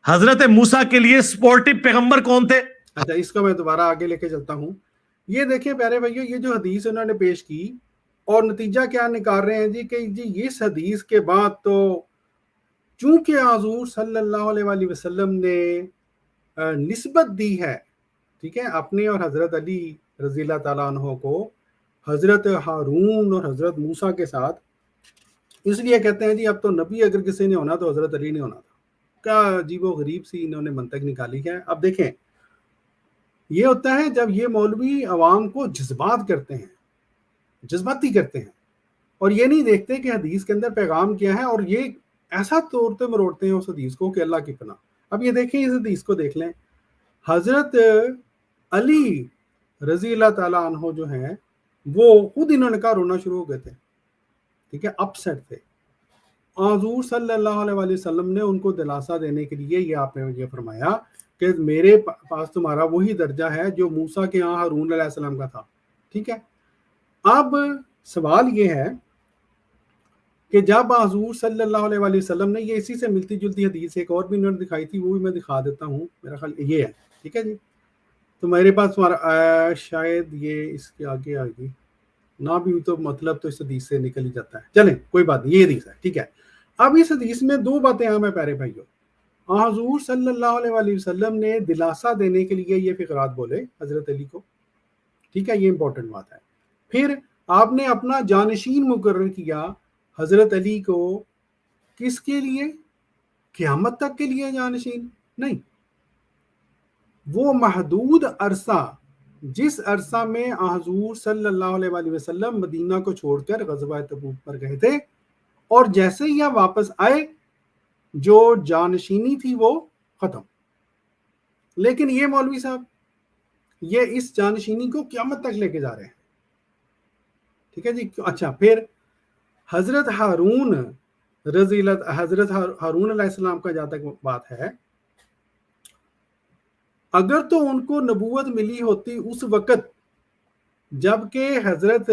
حضرت موسیٰ کے لیے سپورٹیو پیغمبر کون تھے؟
اچھا اس کو میں دوبارہ آگے لے کے چلتا ہوں۔ یہ دیکھیں پیارے بھائیو، یہ جو حدیث انہوں نے پیش کی اور نتیجہ کیا نکال رہے ہیں جی کہ جی اس حدیث کے بعد تو چونکہ حضور صلی اللہ علیہ وسلم نے نسبت دی ہے، ٹھیک ہے، اپنے اور حضرت علی رضی اللہ تعالیٰ عنہ کو حضرت ہارون اور حضرت موسیٰ کے ساتھ، اس لیے کہتے ہیں جی اب تو نبی اگر کسی نے ہونا تو حضرت علی نے ہونا تھا۔ کیا عجیب و غریب سی انہوں نے منطق نکالی ہے۔ اب دیکھیں یہ ہوتا ہے جب یہ مولوی عوام کو جذبات کرتے ہیں، جذباتی کرتے ہیں، اور یہ نہیں دیکھتے کہ حدیث کے اندر پیغام کیا ہے، اور یہ ایسا توڑتے مروڑتے ہیں اس حدیث کو کہ اللہ کی پناہ۔ اب یہ دیکھیں اس حدیث کو دیکھ لیں، حضرت علی رضی اللہ تعالیٰ عنہ جو ہیں وہ خود انہوں نے کہا رونا شروع ہو گئے تھے، ٹھیک ہے، اپ سیٹ تھے۔ حضور صلی اللہ علیہ وسلم نے ان کو دلاسا دینے کے لیے یہ آپ نے یہ فرمایا کہ میرے پاس تمہارا وہی درجہ ہے جو موسیٰ کے ہاں ہارون علیہ السلام کا تھا، ٹھیک ہے۔ اب سوال یہ ہے کہ جب حضور صلی اللہ علیہ وسلم نے یہ اسی سے ملتی جلتی حدیث ایک اور بھی انہوں نے دکھائی تھی، وہ بھی میں دکھا دیتا ہوں، میرا خیال یہ ہے، ٹھیک ہے جی۔ تو میرے پاس تمہارا شاید یہ اس کے آگے آ گئی نہ بھی تو مطلب تو اس حدیث سے نکل ہی جاتا ہے، چلیں کوئی بات نہیں، یہ حدیث ہے، ٹھیک ہے۔ اب اس حدیث میں دو باتیں اہم ہیں پیارے بھائیوں۔ حضور صلی اللہ علیہ وسلم نے دلاسا دینے کے لیے یہ فقرات بولے حضرت علی کو، ٹھیک ہے، یہ امپورٹنٹ بات ہے۔ پھر آپ نے اپنا جانشین مقرر کیا حضرت علی کو، کس کے لیے؟ قیامت تک کے لیے جانشین نہیں، وہ محدود عرصہ جس عرصہ میں حضور صلی اللہ علیہ وسلم مدینہ کو چھوڑ کر غزوہ تبوک پر گئے تھے، اور جیسے ہی آپ واپس آئے جو جانشینی تھی وہ ختم۔ لیکن یہ مولوی صاحب یہ اس جانشینی کو قیامت تک لے کے جا رہے ہیں، ٹھیک ہے جی۔ اچھا پھر حضرت ہارون حضرت ہارون علیہ السلام کا جہاں تک بات ہے، اگر تو ان کو نبوت ملی ہوتی اس وقت جب کہ حضرت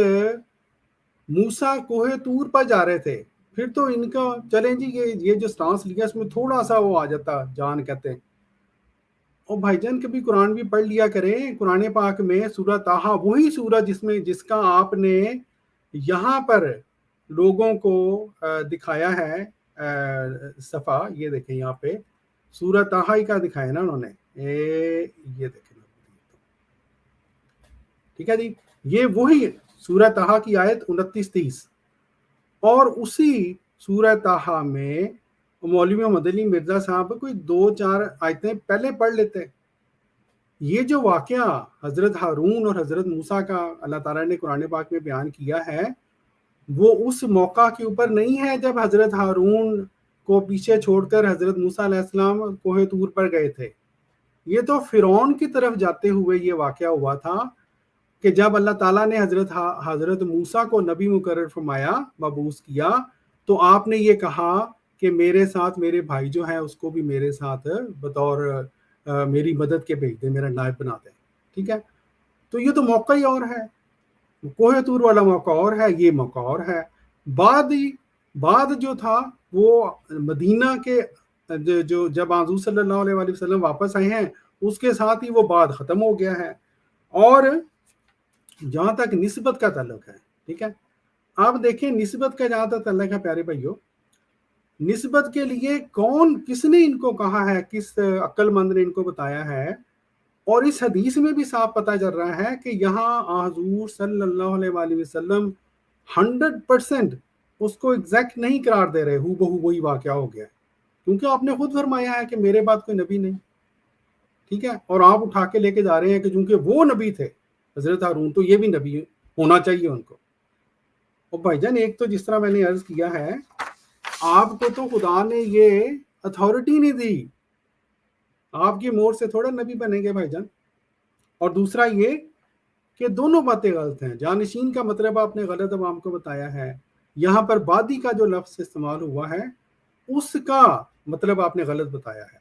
موسیٰ کوہ طور پر جا رہے تھے، پھر تو ان کا چلیں جی یہ جو سٹانس لیا اس میں تھوڑا سا وہ آ جاتا جان کہتے ہیں۔ اور بھائی جان کبھی قرآن بھی پڑھ لیا کریں، قرآن پاک میں سورہ طٰہٰ وہی سورہ جس کا آپ نے یہاں پر لوگوں کو دکھایا ہے صفحہ، یہ دیکھیں یہاں پہ سورہ طٰہٰ کا دکھایا نا انہوں نے، یہ دیکھیں ٹھیک ہے جی، یہ وہی سورہ طٰہٰ کی آیت 29-30، اور اسی سورہ طٰہٰ میں مولوی مدنی مرزا صاحب کوئی 2-4 آیتیں پہلے پڑھ لیتے۔ یہ جو واقعہ حضرت ہارون اور حضرت موسیٰ کا اللہ تعالیٰ نے قرآن پاک میں بیان کیا ہے، وہ اس موقع کے اوپر نہیں ہے جب حضرت ہارون کو پیچھے چھوڑ کر حضرت موسیٰ علیہ السلام کوہ طور پر گئے تھے. یہ تو فرعون کی طرف جاتے ہوئے یہ واقعہ ہوا تھا کہ جب اللہ تعالیٰ نے حضرت موسیٰ کو نبی مقرر فرمایا، مبعوث کیا، تو آپ نے یہ کہا کہ میرے ساتھ میرے بھائی جو ہیں اس کو بھی میرے ساتھ بطور میری مدد کے بھیج دیں، میرا نائب بنا دیں. ٹھیک ہے، تو یہ تو موقع ہی اور ہے، کوہ طور والا موقع اور ہے، یہ موقع اور ہے. بعد جو تھا وہ مدینہ کے جو جب حضور صلی اللہ علیہ وآلہ وسلم واپس آئے ہیں اس کے ساتھ ہی وہ بعد ختم ہو گیا ہے. اور جہاں تک نسبت کا تعلق ہے، ٹھیک ہے، آپ دیکھیں نسبت کا جہاں تک تعلق ہے پیارے بھائیو، نسبت کے لیے کس نے ان کو کہا ہے، کس عقل مند نے ان کو بتایا ہے. اور اس حدیث میں بھی صاف پتہ چل رہا ہے کہ یہاں حضور صلی اللہ علیہ وآلہ وسلم 100% اس کو ایگزیکٹ نہیں قرار دے رہے، ہو بہو وہی واقعہ ہو گیا، کیونکہ آپ نے خود فرمایا ہے کہ میرے بعد کوئی نبی نہیں. ٹھیک ہے، اور آپ اٹھا کے لے کے جا رہے ہیں کہ چونکہ وہ نبی تھے حضرت ہارون تو یہ بھی نبی ہونا چاہیے ان کو. اور بھائی جان ایک تو جس طرح میں نے عرض کیا ہے، آپ کو تو خدا نے یہ اتھارٹی نہیں دی، آپ کی مور سے تھوڑا نبی بنیں گے بھائی جان. اور دوسرا یہ کہ دونوں باتیں غلط ہیں. جانشین کا مطلب آپ نے غلط عوام کو بتایا ہے. یہاں پر بادی کا جو لفظ استعمال ہوا ہے اس کا مطلب آپ نے غلط بتایا ہے.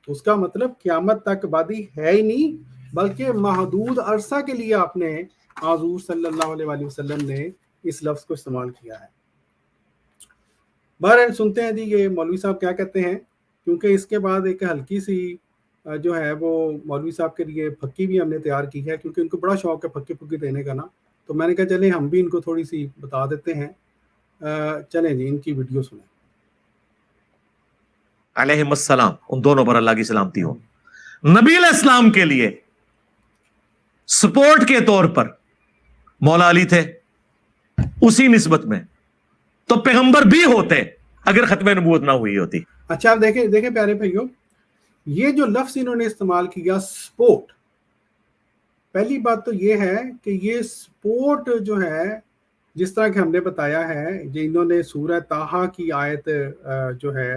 اس کا مطلب قیامت تک بادی ہے ہی نہیں، بلکہ محدود عرصہ کے لیے آپ نے حضور صلی اللہ علیہ وآلہ وسلم نے اس لفظ کو استعمال کیا ہے. بہرحال سنتے ہیں جی یہ مولوی صاحب کیا کہتے ہیں، کیونکہ اس کے بعد ایک ہلکی سی جو ہے وہ مولوی صاحب کے لیے پھکی بھی ہم نے تیار کی ہے، کیونکہ ان کو بڑا شوق ہے پھکی دینے کا نا. تو میں نے کہا چلیں ہم بھی ان کو تھوڑی سی بتا دیتے ہیں. چلیں جی ان کی ویڈیو سنیں.
علیہ السلام، ان دونوں پر اللہ کی سلامتی ہو. نبی علیہ السلام کے لیے سپورٹ کے طور پر مولا علی تھے. اسی نسبت میں تو پیغمبر بھی ہوتے اگر ختم نبوت نہ ہوئی ہوتی.
اچھا آپ دیکھیں پیارے بھائیوں، یہ جو لفظ انہوں نے استعمال کیا سپورٹ، پہلی بات تو یہ ہے کہ یہ سپورٹ جو ہے جس طرح کہ ہم نے بتایا ہے، جو انہوں نے سورہ طٰہٰ کی آیت جو ہے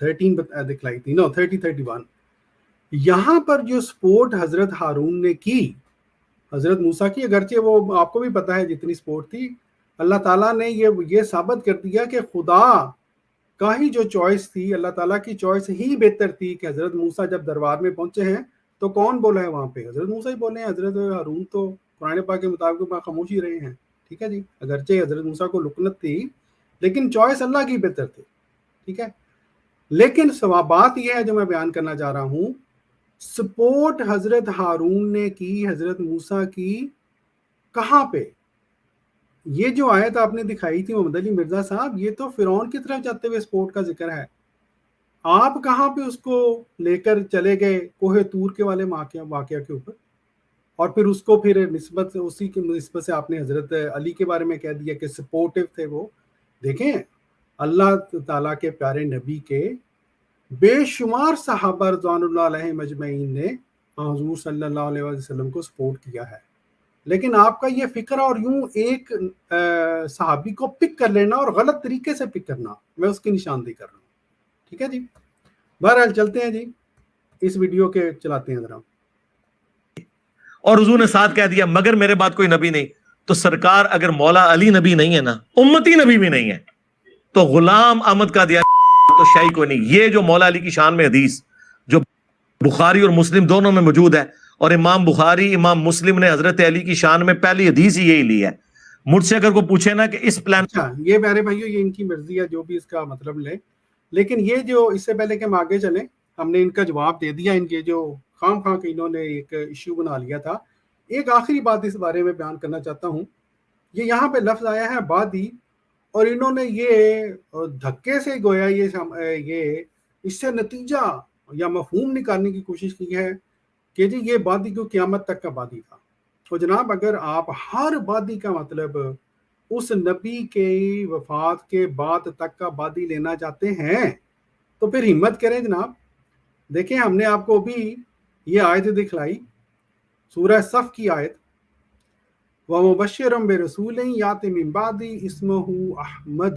13 دکھلائی تھی، 31، یہاں پر جو سپورٹ حضرت ہارون نے کی حضرت موسیٰ کی، اگرچہ وہ آپ کو بھی پتا ہے جتنی سپورٹ تھی، اللہ تعالیٰ نے یہ ثابت کر دیا کہ خدا کا ہی جو چوائس تھی، اللہ تعالیٰ کی چوائس ہی بہتر تھی کہ حضرت موسیٰ جب دربار میں پہنچے ہیں تو کون بولا ہے وہاں پہ؟ حضرت موسیٰ ہی بولے ہیں. حضرت ہارون تو قرآن پاک کے مطابق خاموش ہی رہے ہیں. ٹھیک ہے جی، اگرچہ حضرت موسیٰ کو لکنت تھی لیکن چوائس اللہ کی بہتر تھی. ٹھیک ہے، لیکن بات یہ ہے جو میں بیان کرنا چاہ رہا ہوں، سپورٹ حضرت ہارون نے کی حضرت موسیٰ کی کہاں پہ؟ یہ جو آیت آپ نے دکھائی تھی محمد علی مرزا صاحب، یہ تو فرعون کی طرف جاتے ہوئے سپورٹ کا ذکر ہے. آپ کہاں پہ اس کو لے کر چلے گئے کوہ طور کے والے واقعہ کے اوپر، اور پھر اس کو پھر اسی کی نسبت سے آپ نے حضرت علی کے بارے میں کہہ دیا کہ سپورٹو تھے وہ. دیکھیں اللہ تعالیٰ کے پیارے نبی کے بے شمار صحابہ رضوان اللہ علیہ مجمعین نے حضور صلی اللہ علیہ وسلم کو سپورٹ کیا ہے، لیکن آپ کا یہ فکر اور یوں ایک صحابی کو پک کر لینا اور غلط طریقے سے پک کرنا، میں اس کی نشاندہی کر رہا ہوں. ٹھیک ہے جی، بہرحال چلتے ہیں جی اس ویڈیو کے چلاتے ہیں ذرا.
اور حضور نے ساتھ کہہ دیا مگر میرے بعد کوئی نبی نہیں. تو سرکار اگر مولا علی نبی نہیں ہے نا، امتی نبی بھی نہیں ہے، تو غلام احمد کا دیا تو شاہی کوئی نہیں. یہ جو مولا علی کی شان میں حدیث جو بخاری اور مسلم دونوں میں موجود ہے، اور امام بخاری امام مسلم نے حضرت علی کی شان میں پہلی حدیث ہی یہی لی ہے. مجھ سے اگر کوئی پوچھے نا کہ اس پلان،
اچھا یہ پیارے بھائیو یہ ان کی مرضی ہے جو بھی اس کا مطلب لے، لیکن یہ جو اس سے پہلے کہ ہم آگے چلیں، ہم نے ان کا جواب دے دیا. ان کے جو خام خواہ کہ انہوں نے ایک ایشو بنا لیا تھا. ایک آخری بات اس بارے میں بیان کرنا چاہتا ہوں. یہ یہاں پہ لفظ آیا ہے بادی، اور انہوں نے یہ دھکے سے گویا یہ اس سے نتیجہ یا مفہوم نکالنے کی کوشش کی ہے کہ جی یہ بادی کو قیامت تک کا بادی تھا. تو جناب اگر آپ ہر بادی کا مطلب اس نبی کے وفات کے بعد تک کا بادی لینا چاہتے ہیں تو پھر ہمت کریں جناب. دیکھیں ہم نے آپ کو بھی یہ آیت دکھلائی، سورہ صف کی آیت، وَمُبَشِّرًا بِرَسُولٍ يَأْتِي مِن بَعْدِهِ اسْمُهُ احمد.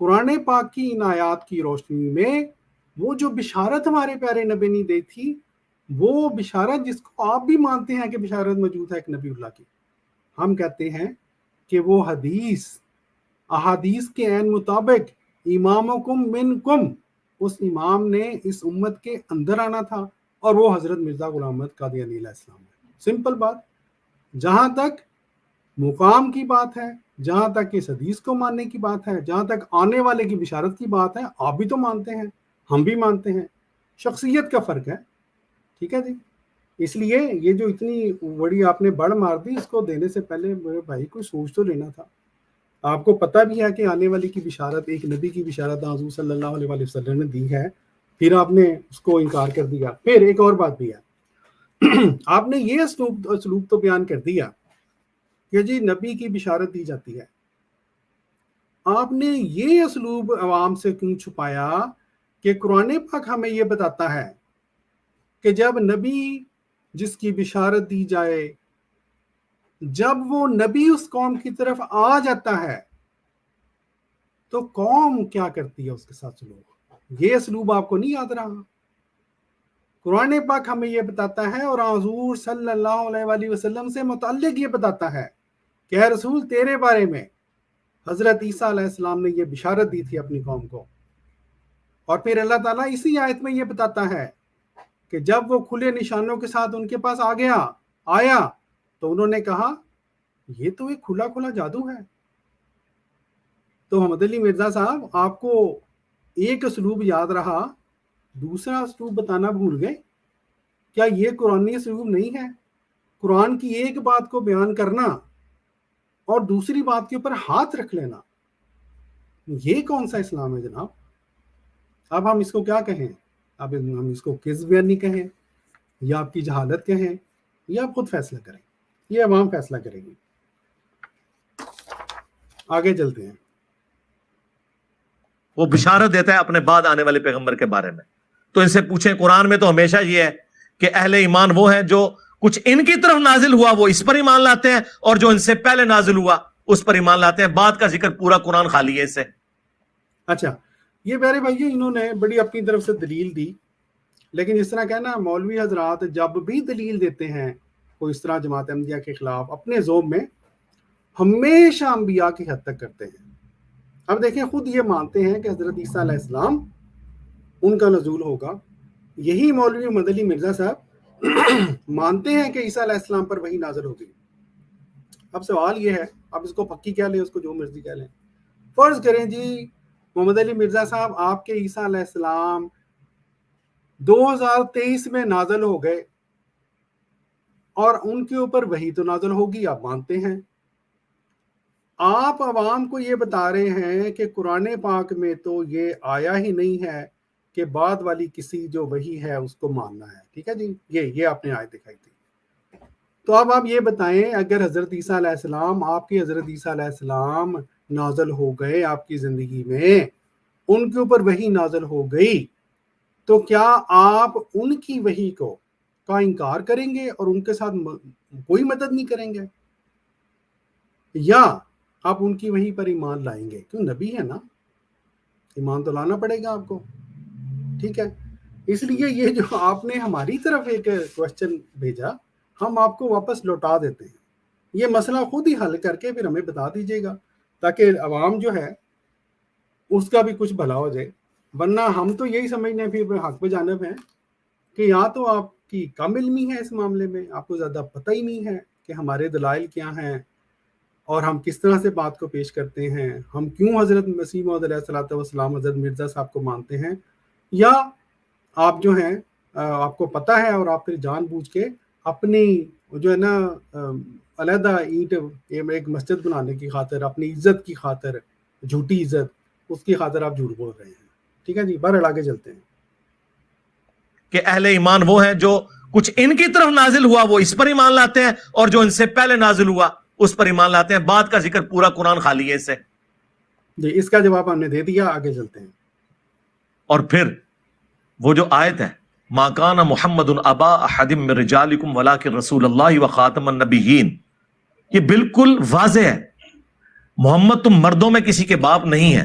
قرآن پاک کی ان آیات کی روشنی میں وہ جو بشارت ہمارے پیارے نبی نے دی تھی، وہ بشارت جس کو آپ بھی مانتے ہیں کہ بشارت موجود ہے ایک نبی اللہ کی، ہم کہتے ہیں کہ وہ حدیث احادیث کے عین مطابق امامکم منکم، اس امام نے اس امت کے اندر آنا تھا، اور وہ حضرت مرزا غلام احمد قادیانی علیہ السلام ہے۔ سمپل بات۔ جہاں تک مقام کی بات ہے، جہاں تک اس حدیث کو ماننے کی بات ہے، جہاں تک آنے والے کی بشارت کی بات ہے، آپ بھی تو مانتے ہیں، ہم بھی مانتے ہیں، شخصیت کا فرق ہے، ٹھیک ہے جی۔ اس لیے یہ جو اتنی بڑی آپ نے بڑھ مار دی، اس کو دینے سے پہلے میرے بھائی کو سوچ تو لینا تھا۔ آپ کو پتہ بھی ہے کہ آنے والی کی بشارت، ایک نبی کی بشارت حضور صلی اللہ علیہ وآلہ وسلم نے دی ہے، پھر آپ نے اس کو انکار کر دیا۔ پھر ایک اور بات بھی ہے، آپ نے یہ اسلوب تو بیان کر دیا کہ جی نبی کی بشارت دی جاتی ہے، آپ نے یہ اسلوب عوام سے کیوں چھپایا کہ قرآن پاک ہمیں یہ بتاتا ہے کہ جب نبی جس کی بشارت دی جائے، جب وہ نبی اس قوم کی طرف آ جاتا ہے تو قوم کیا کرتی ہے اس کے ساتھ سلوک؟ یہ اسلوب آپ کو نہیں یاد رہا؟ قرآن پاک ہمیں یہ بتاتا ہے، اور حضور صلی اللہ علیہ وآلہ وسلم سے متعلق یہ بتاتا ہے کہ اے رسول تیرے بارے میں حضرت عیسیٰ علیہ السلام نے یہ بشارت دی تھی اپنی قوم کو، اور پھر اللہ تعالیٰ اسی آیت میں یہ بتاتا ہے کہ جب وہ کھلے نشانوں کے ساتھ ان کے پاس آیا تو انہوں نے کہا یہ تو ایک کھلا کھلا جادو ہے۔ تو حمد علی مرزا صاحب آپ کو ایک اسلوب یاد رہا، دوسرا اسلوب بتانا بھول گئے؟ کیا یہ قرآنی اسلوب نہیں ہے؟ قرآن کی ایک بات کو بیان کرنا اور دوسری بات کے اوپر ہاتھ رکھ لینا، یہ کون سا اسلام ہے جناب؟ اب ہم اس کو کیا کہیں؟ اب ہم اس کو کذب بیانی کہیں، یا آپ کی جہالت کہیں، یا آپ خود فیصلہ کریں، یہ عوام فیصلہ کرے گی۔ آگے چلتے ہیں۔
وہ بشارت دیتا ہے اپنے بعد آنے والے پیغمبر کے بارے میں، تو ان سے پوچھیں، قرآن میں تو ہمیشہ یہ ہے کہ اہل ایمان وہ ہیں جو کچھ ان کی طرف نازل ہوا وہ اس پر ایمان لاتے ہیں، اور جو ان سے پہلے نازل ہوا اس پر ایمان لاتے ہیں۔ بعد کا ذکر پورا قرآن خالی ہے اس سے۔
اچھا، یہ پیارے بھائی انہوں نے بڑی اپنی طرف سے دلیل دی، لیکن اس طرح کہنا مولوی حضرات جب بھی دلیل دیتے ہیں کوئی اس طرح جماعت احمدیہ کے خلاف، اپنے ذوب میں ہمیشہ انبیاء کی حد تک کرتے ہیں۔ اب دیکھیں، خود یہ مانتے ہیں کہ حضرت عیسیٰ علیہ السلام ان کا نزول ہوگا، یہی مولوی حمد علی مرزا صاحب مانتے ہیں کہ عیسیٰ علیہ السلام پر وحی نازل ہوگی۔ اب سوال یہ ہے، اب اس کو پکی کہہ لیں، اس کو جو مرضی کہہ لیں، فرض کریں جی محمد علی مرزا صاحب آپ کے عیسیٰ علیہ السلام 2023 میں نازل ہو گئے، اور ان کے اوپر وحی تو نازل ہوگی، آپ مانتے ہیں۔ آپ عوام کو یہ بتا رہے ہیں کہ قرآن پاک میں تو یہ آیا ہی نہیں ہے کہ بعد والی کسی جو وحی ہے اس کو ماننا ہے، ٹھیک ہے جی، یہ آپ نے آیت دکھائی تھی۔ تو اب آپ یہ بتائیں، اگر حضرت عیسیٰ علیہ السلام، آپ کی حضرت عیسیٰ علیہ السلام نازل ہو گئے آپ کی زندگی میں، ان کے اوپر وحی نازل ہو گئی، تو کیا آپ ان کی وحی کا انکار کریں گے اور ان کے ساتھ کوئی مدد نہیں کریں گے، یا آپ ان کی وحی پر ایمان لائیں گے؟ کیوں، نبی ہے نا، ایمان تو لانا پڑے گا آپ کو، ٹھیک ہے۔ اس لیے یہ جو آپ نے ہماری طرف ایک کوشچن بھیجا، ہم آپ کو واپس لوٹا دیتے ہیں، یہ مسئلہ خود ہی حل کر کے پھر ہمیں بتا دیجیے گا، تاکہ عوام جو ہے اس کا بھی کچھ بھلا ہو جائے۔ ورنہ ہم تو یہی سمجھنے پھر حق پہ جانب ہیں کہ یا تو آپ کی کم علمی ہے اس معاملے میں، آپ کو زیادہ پتہ ہی نہیں ہے کہ ہمارے دلائل کیا ہیں اور ہم کس طرح سے بات کو پیش کرتے ہیں، ہم کیوں حضرت مسیح موعود علیہ الصلوۃ والسلام حضرت مرزا صاحب کو مانتے ہیں، یا آپ جو ہیں آپ کو پتہ ہے اور آپ پھر جان بوجھ کے اپنی جو ہے نا علیحدہ اینٹ ایک مسجد بنانے کی خاطر، اپنی عزت کی خاطر، جھوٹی عزت، اس کی خاطر آپ جھوٹ بول رہے ہیں، ٹھیک ہے جی۔ بہرحال آگے چلتے ہیں
کہ اہل ایمان وہ ہیں جو کچھ ان کی طرف نازل ہوا وہ اس پر ایمان لاتے ہیں، اور جو ان سے پہلے نازل ہوا اس پر ایمان لاتے ہیں۔ بعد کا ذکر پورا قرآن خالی ہے اس سے
جی، اس کا جواب ہم نے دے دیا، آگے چلتے ہیں۔
اور پھر وہ جو آیت ہے، ما کان محمد ابا احد من رجالکم ولکن رسول اللہ وخاتم النبیین، یہ بالکل واضح ہے، محمد تم مردوں میں کسی کے باپ نہیں ہے،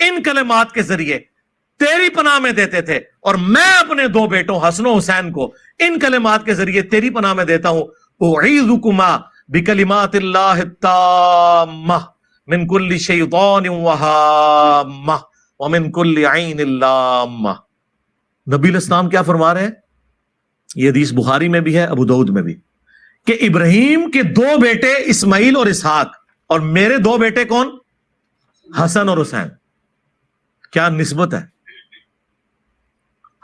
ان کلمات کے ذریعے تیری پناہ میں دیتے تھے، اور میں اپنے دو بیٹوں حسن و حسین کو ان کلمات کے ذریعے تیری پناہ میں دیتا ہوں، اعیذکما بکلمات اللہ التامہ من کل شیطان وہامہ ومن کل عین لامہ۔ نبی علیہ السلام کیا فرما رہے ہیں؟ یہ حدیث بخاری میں بھی ہے، ابو داؤد میں بھی، کہ ابراہیم کے دو بیٹے اسماعیل اور اسحاق، اور میرے دو بیٹے کون؟ حسن اور حسین۔ کیا نسبت ہے؟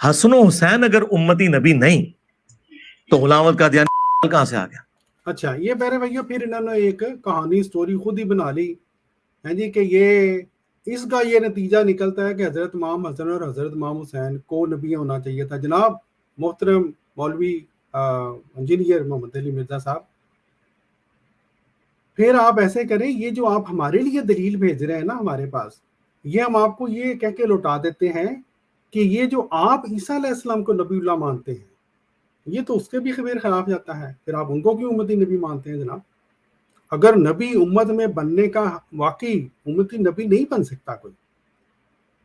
حسن و حسین اگر امتی نبی نہیں تو غلام احمد قادیانی کہاں سے آ گیا؟
اچھا، یہ پیارے بھائیوں پھر انہوں نے ایک کہانی سٹوری خود ہی بنا لی ہے جی، کہ یہ اس کا یہ نتیجہ نکلتا ہے کہ حضرت امام حسن اور حضرت امام حسین کو نبی ہونا چاہیے تھا۔ جناب محترم مولوی انجینئر محمد علی مرزا صاحب، پھر آپ ایسے کریں، یہ جو آپ ہمارے لیے دلیل بھیج رہے ہیں نا ہمارے پاس، یہ ہم آپ کو یہ کہہ کے لوٹا دیتے ہیں کہ یہ جو آپ عیسیٰ علیہ السلام کو نبی اللہ مانتے ہیں، یہ تو اس کے بھی خلاف جاتا ہے، پھر آپ ان کو کیوں امتی نبی مانتے ہیں جناب؟ اگر نبی امت میں بننے کا واقعی امتی نبی نہیں بن سکتا کوئی،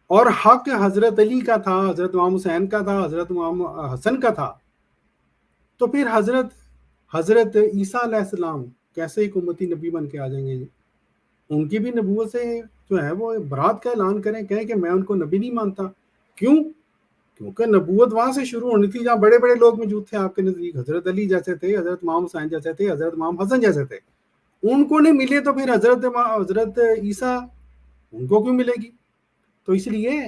اور حق حضرت علی کا تھا، حضرت امام حسین کا تھا، حضرت امام حسن کا تھا، تو پھر حضرت عیسیٰ علیہ السلام کیسے ایک امتی نبی بن کے آ جائیں گے جی؟ ان کی بھی نبوت سے جو ہے وہ برات کا اعلان کریں، کہیں کہ میں ان کو نبی نہیں مانتا۔ کیوں؟ کیونکہ نبوت وہاں سے شروع ہونی تھی جہاں بڑے بڑے لوگ موجود تھے آپ کے نزدیک، حضرت علی جیسے تھے، حضرت امام حسین جیسے تھے، حضرت امام حسن جیسے تھے، ان کو نہیں ملے تو پھر حضرت عیسیٰ ان کو کیوں ملے گی؟ تو اس لیے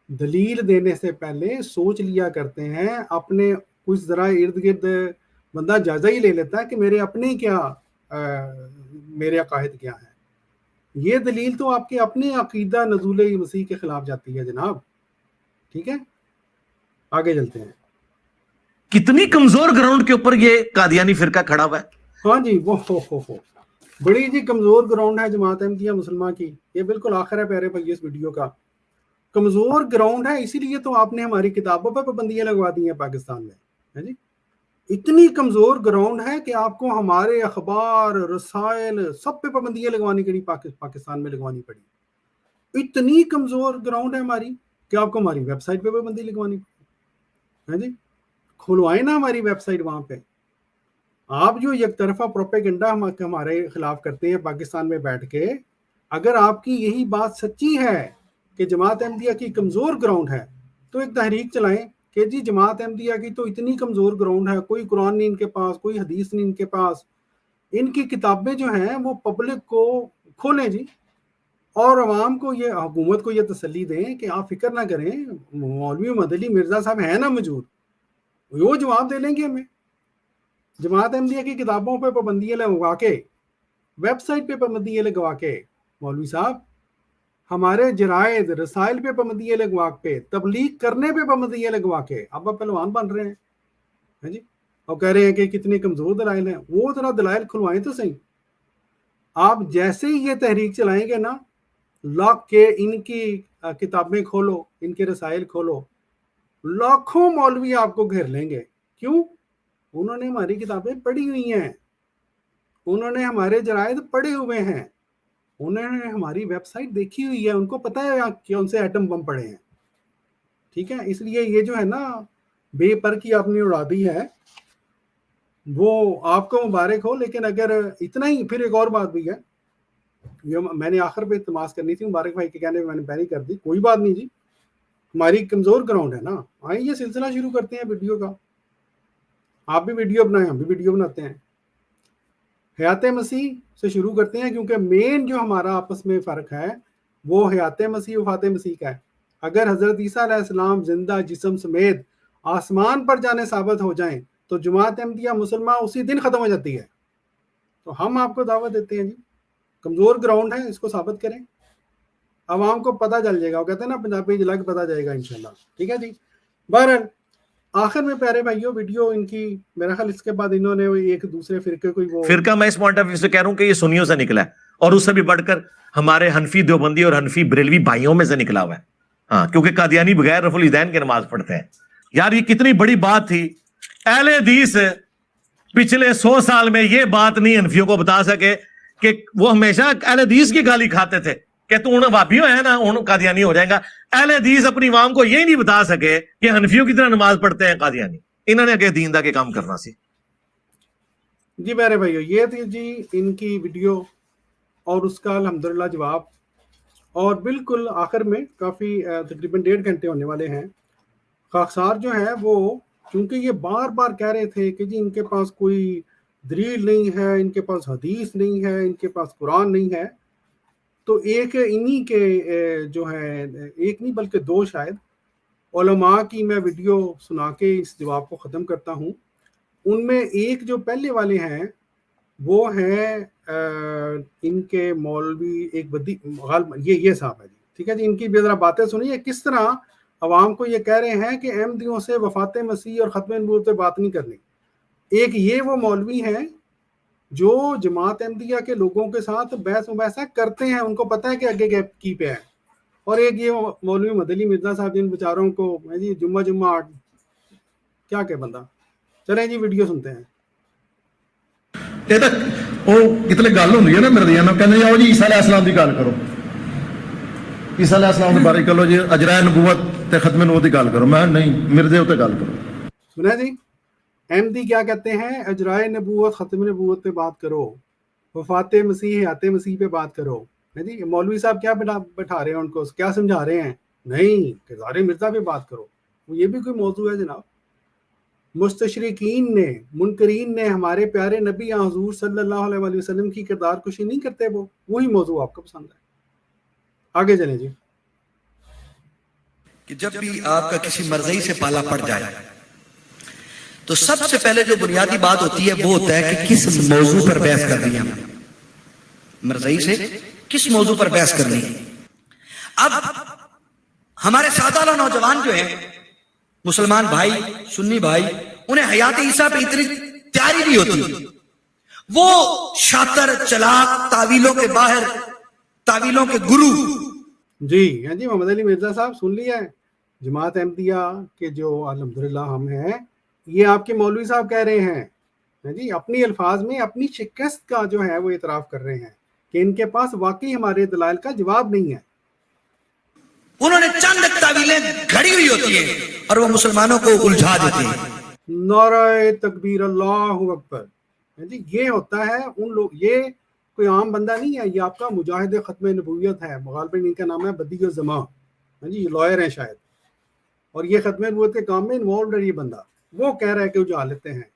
دلیل دینے سے پہلے سوچ لیا کرتے ہیں، اپنے کچھ ذرا ارد گرد بندہ جائزہ ہی لے لیتا ہے کہ میرے اپنے کیا میرے عقائد کیا ہیں۔ یہ دلیل تو آپ کے اپنے عقیدہ نزول مسیح کے خلاف جاتی ہے جناب، ٹھیک ہے؟ آگے چلتے ہیں۔
کتنی کمزور گراؤنڈ کے اوپر یہ قادیانی فرقہ کھڑا ہوا ہے۔
ہاں جی، وہ بڑی جی کمزور گراؤنڈ ہے جماعت احمدیہ مسلمہ کی، یہ بالکل آخر ہے پیارے بھائی اس ویڈیو کا، کمزور گراؤنڈ ہے، اسی لیے تو آپ نے ہماری کتابوں پر پابندیاں لگوا دی ہیں پاکستان میں، ہے جی۔ اتنی کمزور گراؤنڈ ہے کہ آپ کو ہمارے اخبار، رسائل سب پہ پابندیاں لگوانی پڑی، پاکستان میں لگوانی پڑی۔ اتنی کمزور گراؤنڈ ہے ہماری کہ آپ کو ہماری ویب سائٹ پہ پابندی لگوانی پڑی، ہے جی۔ کھلوائیں نا ہماری ویب سائٹ وہاں پہ۔ آپ جو یک طرفہ پروپیگنڈا ہمارے خلاف کرتے ہیں پاکستان میں بیٹھ کے، اگر آپ کی یہی بات سچی ہے کہ جماعت احمدیہ کی کمزور گراؤنڈ ہے تو ایک تحریک چلائیں کہ جی جماعت احمدیہ کی تو اتنی کمزور گراؤنڈ ہے، کوئی قرآن نہیں ان کے پاس، کوئی حدیث نہیں ان کے پاس، ان کی کتابیں جو ہیں وہ پبلک کو کھولیں جی، اور عوام کو یہ حکومت کو یہ تسلی دیں کہ آپ فکر نہ کریں، مولوی محمد علی مرزا صاحب ہیں نا موجود، وہ جواب دے لیں گے ہمیں۔ جماعت احمدیہ کی کتابوں پہ پابندیاں لگوا کے، ویب سائٹ پہ پابندیاں لگوا کے، مولوی صاحب ہمارے جرائد رسائل پہ پابندیاں لگوا کے، تبلیغ کرنے پہ پابندیاں لگوا کے اب آپ پہلوان بن رہے ہیں جی، اور کہہ رہے ہیں کہ کتنے کمزور دلائل ہیں۔ وہ ذرا دلائل کھلوائیں تو صحیح۔ آپ جیسے ہی یہ تحریک چلائیں گے نا، لاکھ کے ان کی کتابیں کھولو، ان کے رسائل کھولو، لاکھوں مولوی آپ کو گھیر لیں گے۔ کیوں؟ انہوں نے ہماری کتابیں پڑھی ہوئی ہیں، انہوں نے ہمارے جرائد پڑھے ہوئے ہیں، انہوں نے ہماری ویب سائٹ دیکھی ہوئی ہے، ان کو پتہ ہے کہ ان سے ایٹم بم پڑے ہیں، ٹھیک ہے؟ اس لیے یہ جو ہے نا بے پر کی آپ نے اڑا دی ہے، وہ آپ کو مبارک ہو۔ لیکن اگر اتنا ہی، پھر ایک اور بات بھی ہے، یہ میں نے آخر پہ التماس کرنی تھی، مبارک بھائی کے کہنے میں نے پہلے کر دی، کوئی بات نہیں جی، ہماری کمزور گراؤنڈ ہے نا، آئیں یہ سلسلہ شروع کرتے ہیں ویڈیو کا، آپ بھی ویڈیو بنائیں، ہم بھی ویڈیو بناتے ہیں، حیات مسیح سے شروع کرتے ہیں، کیونکہ مین جو ہمارا آپس میں فرق ہے وہ حیات مسیح وفات مسیح کا ہے۔ اگر حضرت عیسیٰ علیہ السلام زندہ جسم سمیت آسمان پر جانے ثابت ہو جائیں تو جماعت احمدیہ مسلمہ اسی دن ختم ہو جاتی ہے۔ تو ہم آپ کو دعوت دیتے ہیں جی، کمزور گراؤنڈ ہے، اس کو ثابت کریں، عوام کو پتہ چل جائے گا، وہ کہتے ہیں نا پنجابی جلا کے پتہ جائے گا انشاءاللہ، ٹھیک ہے جی۔ بہرحال آخر میں پیارے بھائیوں ویڈیو ان کی، میرا خیال اس کے بعد انہوں نے ایک دوسرے فرقے کو، وہ
فرقہ میں اس پوائنٹ آف ویو سے کہہ رہا ہوں کہ یہ سنیوں سے نکلا ہے، اور اس سے بھی بڑھ کر ہمارے حنفی دیوبندی اور حنفی بریلوی بھائیوں میں سے نکلا ہوا ہے، ہاں، کیونکہ قادیانی بغیر رفع الیدین کے نماز پڑھتے ہیں۔ یار یہ کتنی بڑی بات تھی، اہل حدیث پچھلے 100 سال میں یہ بات نہیں حنفیوں کو بتا سکے کہ وہ ہمیشہ اہل حدیث کی گالی کھاتے تھے کہ تو ان وابیوں ہے نا ان قادیانی ہو جائے گا. اہل حدیث اپنی عوام کو یہی نہیں بتا سکے کہ حنفیوں کی طرح نماز پڑھتے ہیں قادیانی. انہوں نے اگے دین دا کے کام کرنا سی.
جی میرے بھائیو یہ تھی جی ان کی ویڈیو اور اس کا الحمدللہ جواب. اور بالکل آخر میں کافی تقریباً 1.5 گھنٹے ہونے والے ہیں. خاکسار جو ہے وہ چونکہ یہ بار بار کہہ رہے تھے کہ جی ان کے پاس کوئی دلیل نہیں ہے, ان کے پاس حدیث نہیں ہے, ان کے پاس قرآن نہیں ہے, تو ایک انہی کے جو ہے ایک نہیں بلکہ 2 شاید علماء کی میں ویڈیو سنا کے اس جواب کو ختم کرتا ہوں. ان میں ایک جو پہلے والے ہیں وہ ہیں ان کے مولوی ایک بدی یہ صاحب ہے جی, ٹھیک ہے جی. ان کی بھی ذرا باتیں سنیے کس طرح عوام کو یہ کہہ رہے ہیں کہ احمدیوں سے وفات مسیح اور ختم نبوت پہ بات نہیں کرنی. ایک یہ وہ مولوی ہیں جو جماعت احمدیہ کے لوگوں کے ساتھ بحث مباحثہ کرتے ہیں, ان کو پتہ ہے کہ آگے کی پہ ہے. اور ایک یہ مولوی مدنی مرزا صاحب جن بیچاروں کو جی جمعہ کیا کہ بندہ. چلیں جی ویڈیو سنتے ہیں.
یہ تو وہ کتنے گل ہوندی ہے نا مردیاں نال, کہندے آؤ جی عیسیٰ علیہ السلام دی گل کرو, عیسیٰ علیہ السلام دے بارے کرو جی, اجرائے نبوت تے ختم نبوت دی گل کرو. میں نہیں, مرزے تے گل کرو.
سنا جی احمدی کیا کہتے ہیں, اجرائے نبوت ختم نبوت پہ بات کرو, وفات مسیح حیات مسیح پہ بات کرو. جی مولوی صاحب کیا بٹھا رہے ہیں ان کو, کیا سمجھا رہے ہیں؟ نہیں, کردار مرزا پہ بات کرو. یہ بھی کوئی موضوع ہے جناب. مستشرقین نے منکرین نے ہمارے پیارے نبی حضور صلی اللہ علیہ وآلہ وسلم کی کردار کشی نہیں کرتے, وہی موضوع آپ کو پسند ہے. آگے چلیں جی.
کہ جب بھی آپ کا کسی مرضی سے پالا پڑ جائے تو سب سے پہلے جو بنیادی بات ہوتی ہے وہ ہوتا ہے کہ کس موضوع پر بحث کرنی ہے. مرضی سے کس موضوع پر بحث کرنی ہے. اب ہمارے سادہ والا نوجوان جو ہیں مسلمان بھائی, سنی بھائی, انہیں حیات عیسیٰ پہ اتنی تیاری نہیں ہوتی. وہ شاطر چلاک تعویلوں کے باہر, تعویلوں کے گرو.
جی ہاں جی محمد علی مرزا صاحب سن لیا ہے. جماعت احمدیہ کے جو الحمدللہ ہم ہیں, یہ آپ کے مولوی صاحب کہہ رہے ہیں جی اپنی الفاظ میں اپنی شکست کا جو ہے وہ اعتراف کر رہے ہیں کہ ان کے پاس واقعی ہمارے دلائل کا جواب نہیں ہے.
انہوں نے چند تعویلیں گھڑی ہوئی ہوتی ہیں اور وہ مسلمانوں کو الجھا دیتے ہیں.
نعرہ تکبیر اللہ اکبر. جی یہ ہوتا ہے ان لوگ, یہ کوئی عام بندہ نہیں ہے, یہ آپ کا مجاہد ختم نبوت ہے. غالباً ان کا نام ہے بدیع الزمان. جی یہ لائر ہیں شاید, اور یہ ختم نبوت کے کام میں انوالوڈ ہے. یہ بندہ وہ کہہ رہا ہے کہ اجھال لیتے ہیں.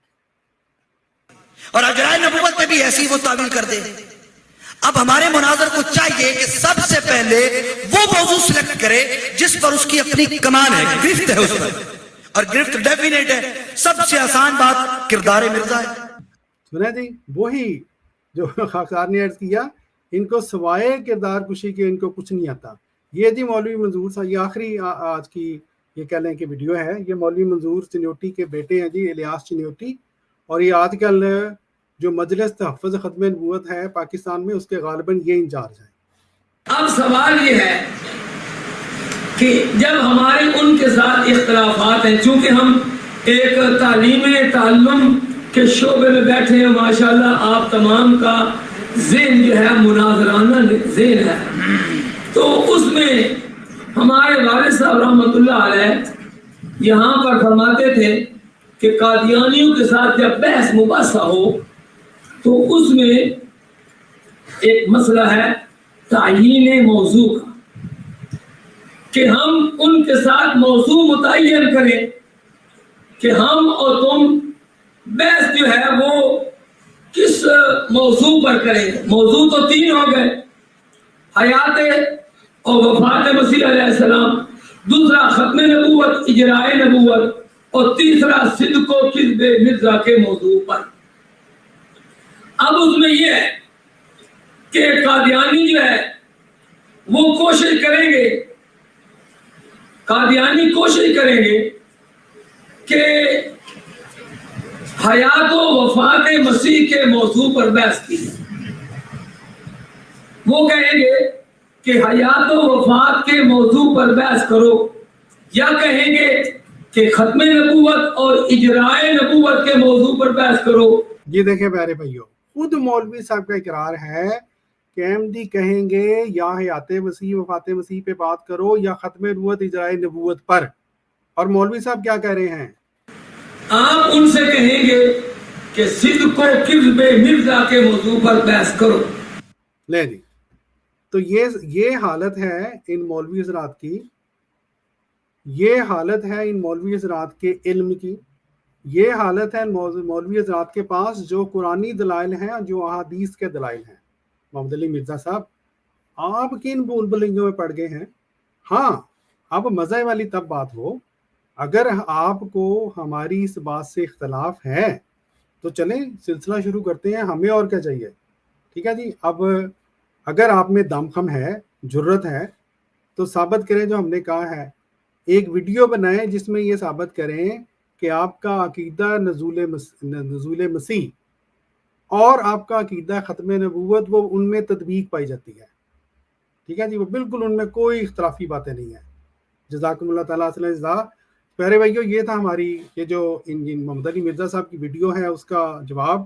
اور اجرائے نبوت میں بھی ایسی وہ تعویل کر دے. اب ہمارے مناظر کو چاہیے کہ سب سے پہلے وہ موضوع سلیکٹ کرے جس پر اس کی اپنی کمان ہے, گرفت ہے اس پر, اور گرفت ڈیفینیٹ ہے. سب سے آسان بات کردار مرزا ہے.
سنا جی وہی جو خاکسار نے عرض کیا, ان کو سوائے کردار کشی کے ان کو کچھ نہیں آتا. یہ جی مولوی منظور صاحب, یہ آخری آج کی یہ کہہ لیں کہ ویڈیو ہے. یہ مولوی منظور چنیوٹی کے بیٹے ہیں جی, الیاس چنیوٹی, اور یہ آج کل جو مجلس تحفظ ختم نبوت ہے پاکستان میں, اس کے غالباً یہ انچارج ہیں.
اب سوال یہ ہے کہ جب ہمارے ان کے ساتھ اختلافات ہیں, چونکہ ہم ایک تعلم کے شعبے میں بیٹھے ہیں, ماشاءاللہ آپ تمام کا ذہن جو ہے مناظرانہ ذہن ہے, تو اس میں ہمارے والد صاحب رحمۃ اللہ علیہ یہاں پر فرماتے تھے کہ قادیانیوں کے ساتھ جب بحث مباحثہ ہو تو اس میں ایک مسئلہ ہے تعیین موضوع کا, کہ ہم ان کے ساتھ موضوع متعین کریں کہ ہم اور تم بحث جو ہے وہ کس موضوع پر کریں. موضوع تو 3 ہو گئے, حیات اور وفات مسیح علیہ السلام, دوسرا ختم نبوت اجرائے نبوت, اور تیسرا صدق و کذب مرزا کے موضوع پر. اب اس میں یہ ہے کہ قادیانی جو ہے وہ کوشش کریں گے, قادیانی کوشش کریں گے کہ حیات و وفات مسیح کے موضوع پر بحث کی. وہ کہیں گے کہ حیات و وفات کے موضوع پر بحث کرو, یا کہیں گے کہ ختم نبوت اور اجرائے نبوت کے موضوع پر بحث کرو.
یہ دیکھیں پیارے بھائیو, خود مولوی صاحب کا اقرار ہے کہ احمدی کہیں گے یا حیات مسیح وفات مسیح پہ بات کرو یا ختم نبوت اجرائے نبوت پر، اور مولوی صاحب کیا کہہ رہے ہیں؟
آپ ان سے کہیں گے کہ صدق و کذب مرزا کے موضوع پر بحث کرو.
لے جی، تو یہ حالت ہے ان مولوی حضرات کی، یہ حالت ہے ان مولوی حضرات کے علم کی، یہ حالت ہے مولوی حضرات کے پاس جو قرآنی دلائل ہیں، جو احادیث کے دلائل ہیں. محمد علی مرزا صاحب، آپ کن بھول بھلیوں میں پڑ گئے ہیں؟ ہاں، اب مزے والی تب بات ہو، اگر آپ کو ہماری اس بات سے اختلاف ہے تو چلیں سلسلہ شروع کرتے ہیں، ہمیں اور کیا چاہیے. ٹھیک ہے جی. اب اگر آپ میں دم خم ہے، جرت ہے، تو ثابت کریں جو ہم نے کہا ہے. ایک ویڈیو بنائیں جس میں یہ ثابت کریں کہ آپ کا عقیدہ نزول مسیح اور آپ کا عقیدہ ختم نبوت وہ ان میں تطبیق پائی جاتی ہے. ٹھیک ہے جی، وہ بالکل ان میں کوئی اختلافی باتیں نہیں ہیں. جزاکم اللہ تعالیٰ صلی اللہ علیہ وسلم. پیارے بھائیو، یہ تھا ہماری یہ جو محمد علی مرزا صاحب کی ویڈیو ہے اس کا جواب.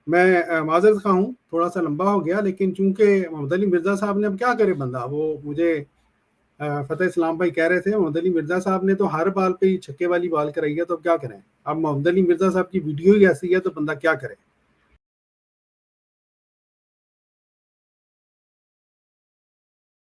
میں معذرت خواہ ہوں، تھوڑا سا لمبا ہو گیا، لیکن چونکہ محمد علی مرزا صاحب نے اب کیا کرے بندہ، وہ مجھے فتح اسلام بھائی کہہ رہے تھے محمد علی مرزا صاحب نے تو ہر بال پہ چھکے والی بال کرائی ہے، تو اب کیا کریں. اب محمد علی مرزا صاحب کی ویڈیو ہی ایسی ہے تو بندہ کیا کرے.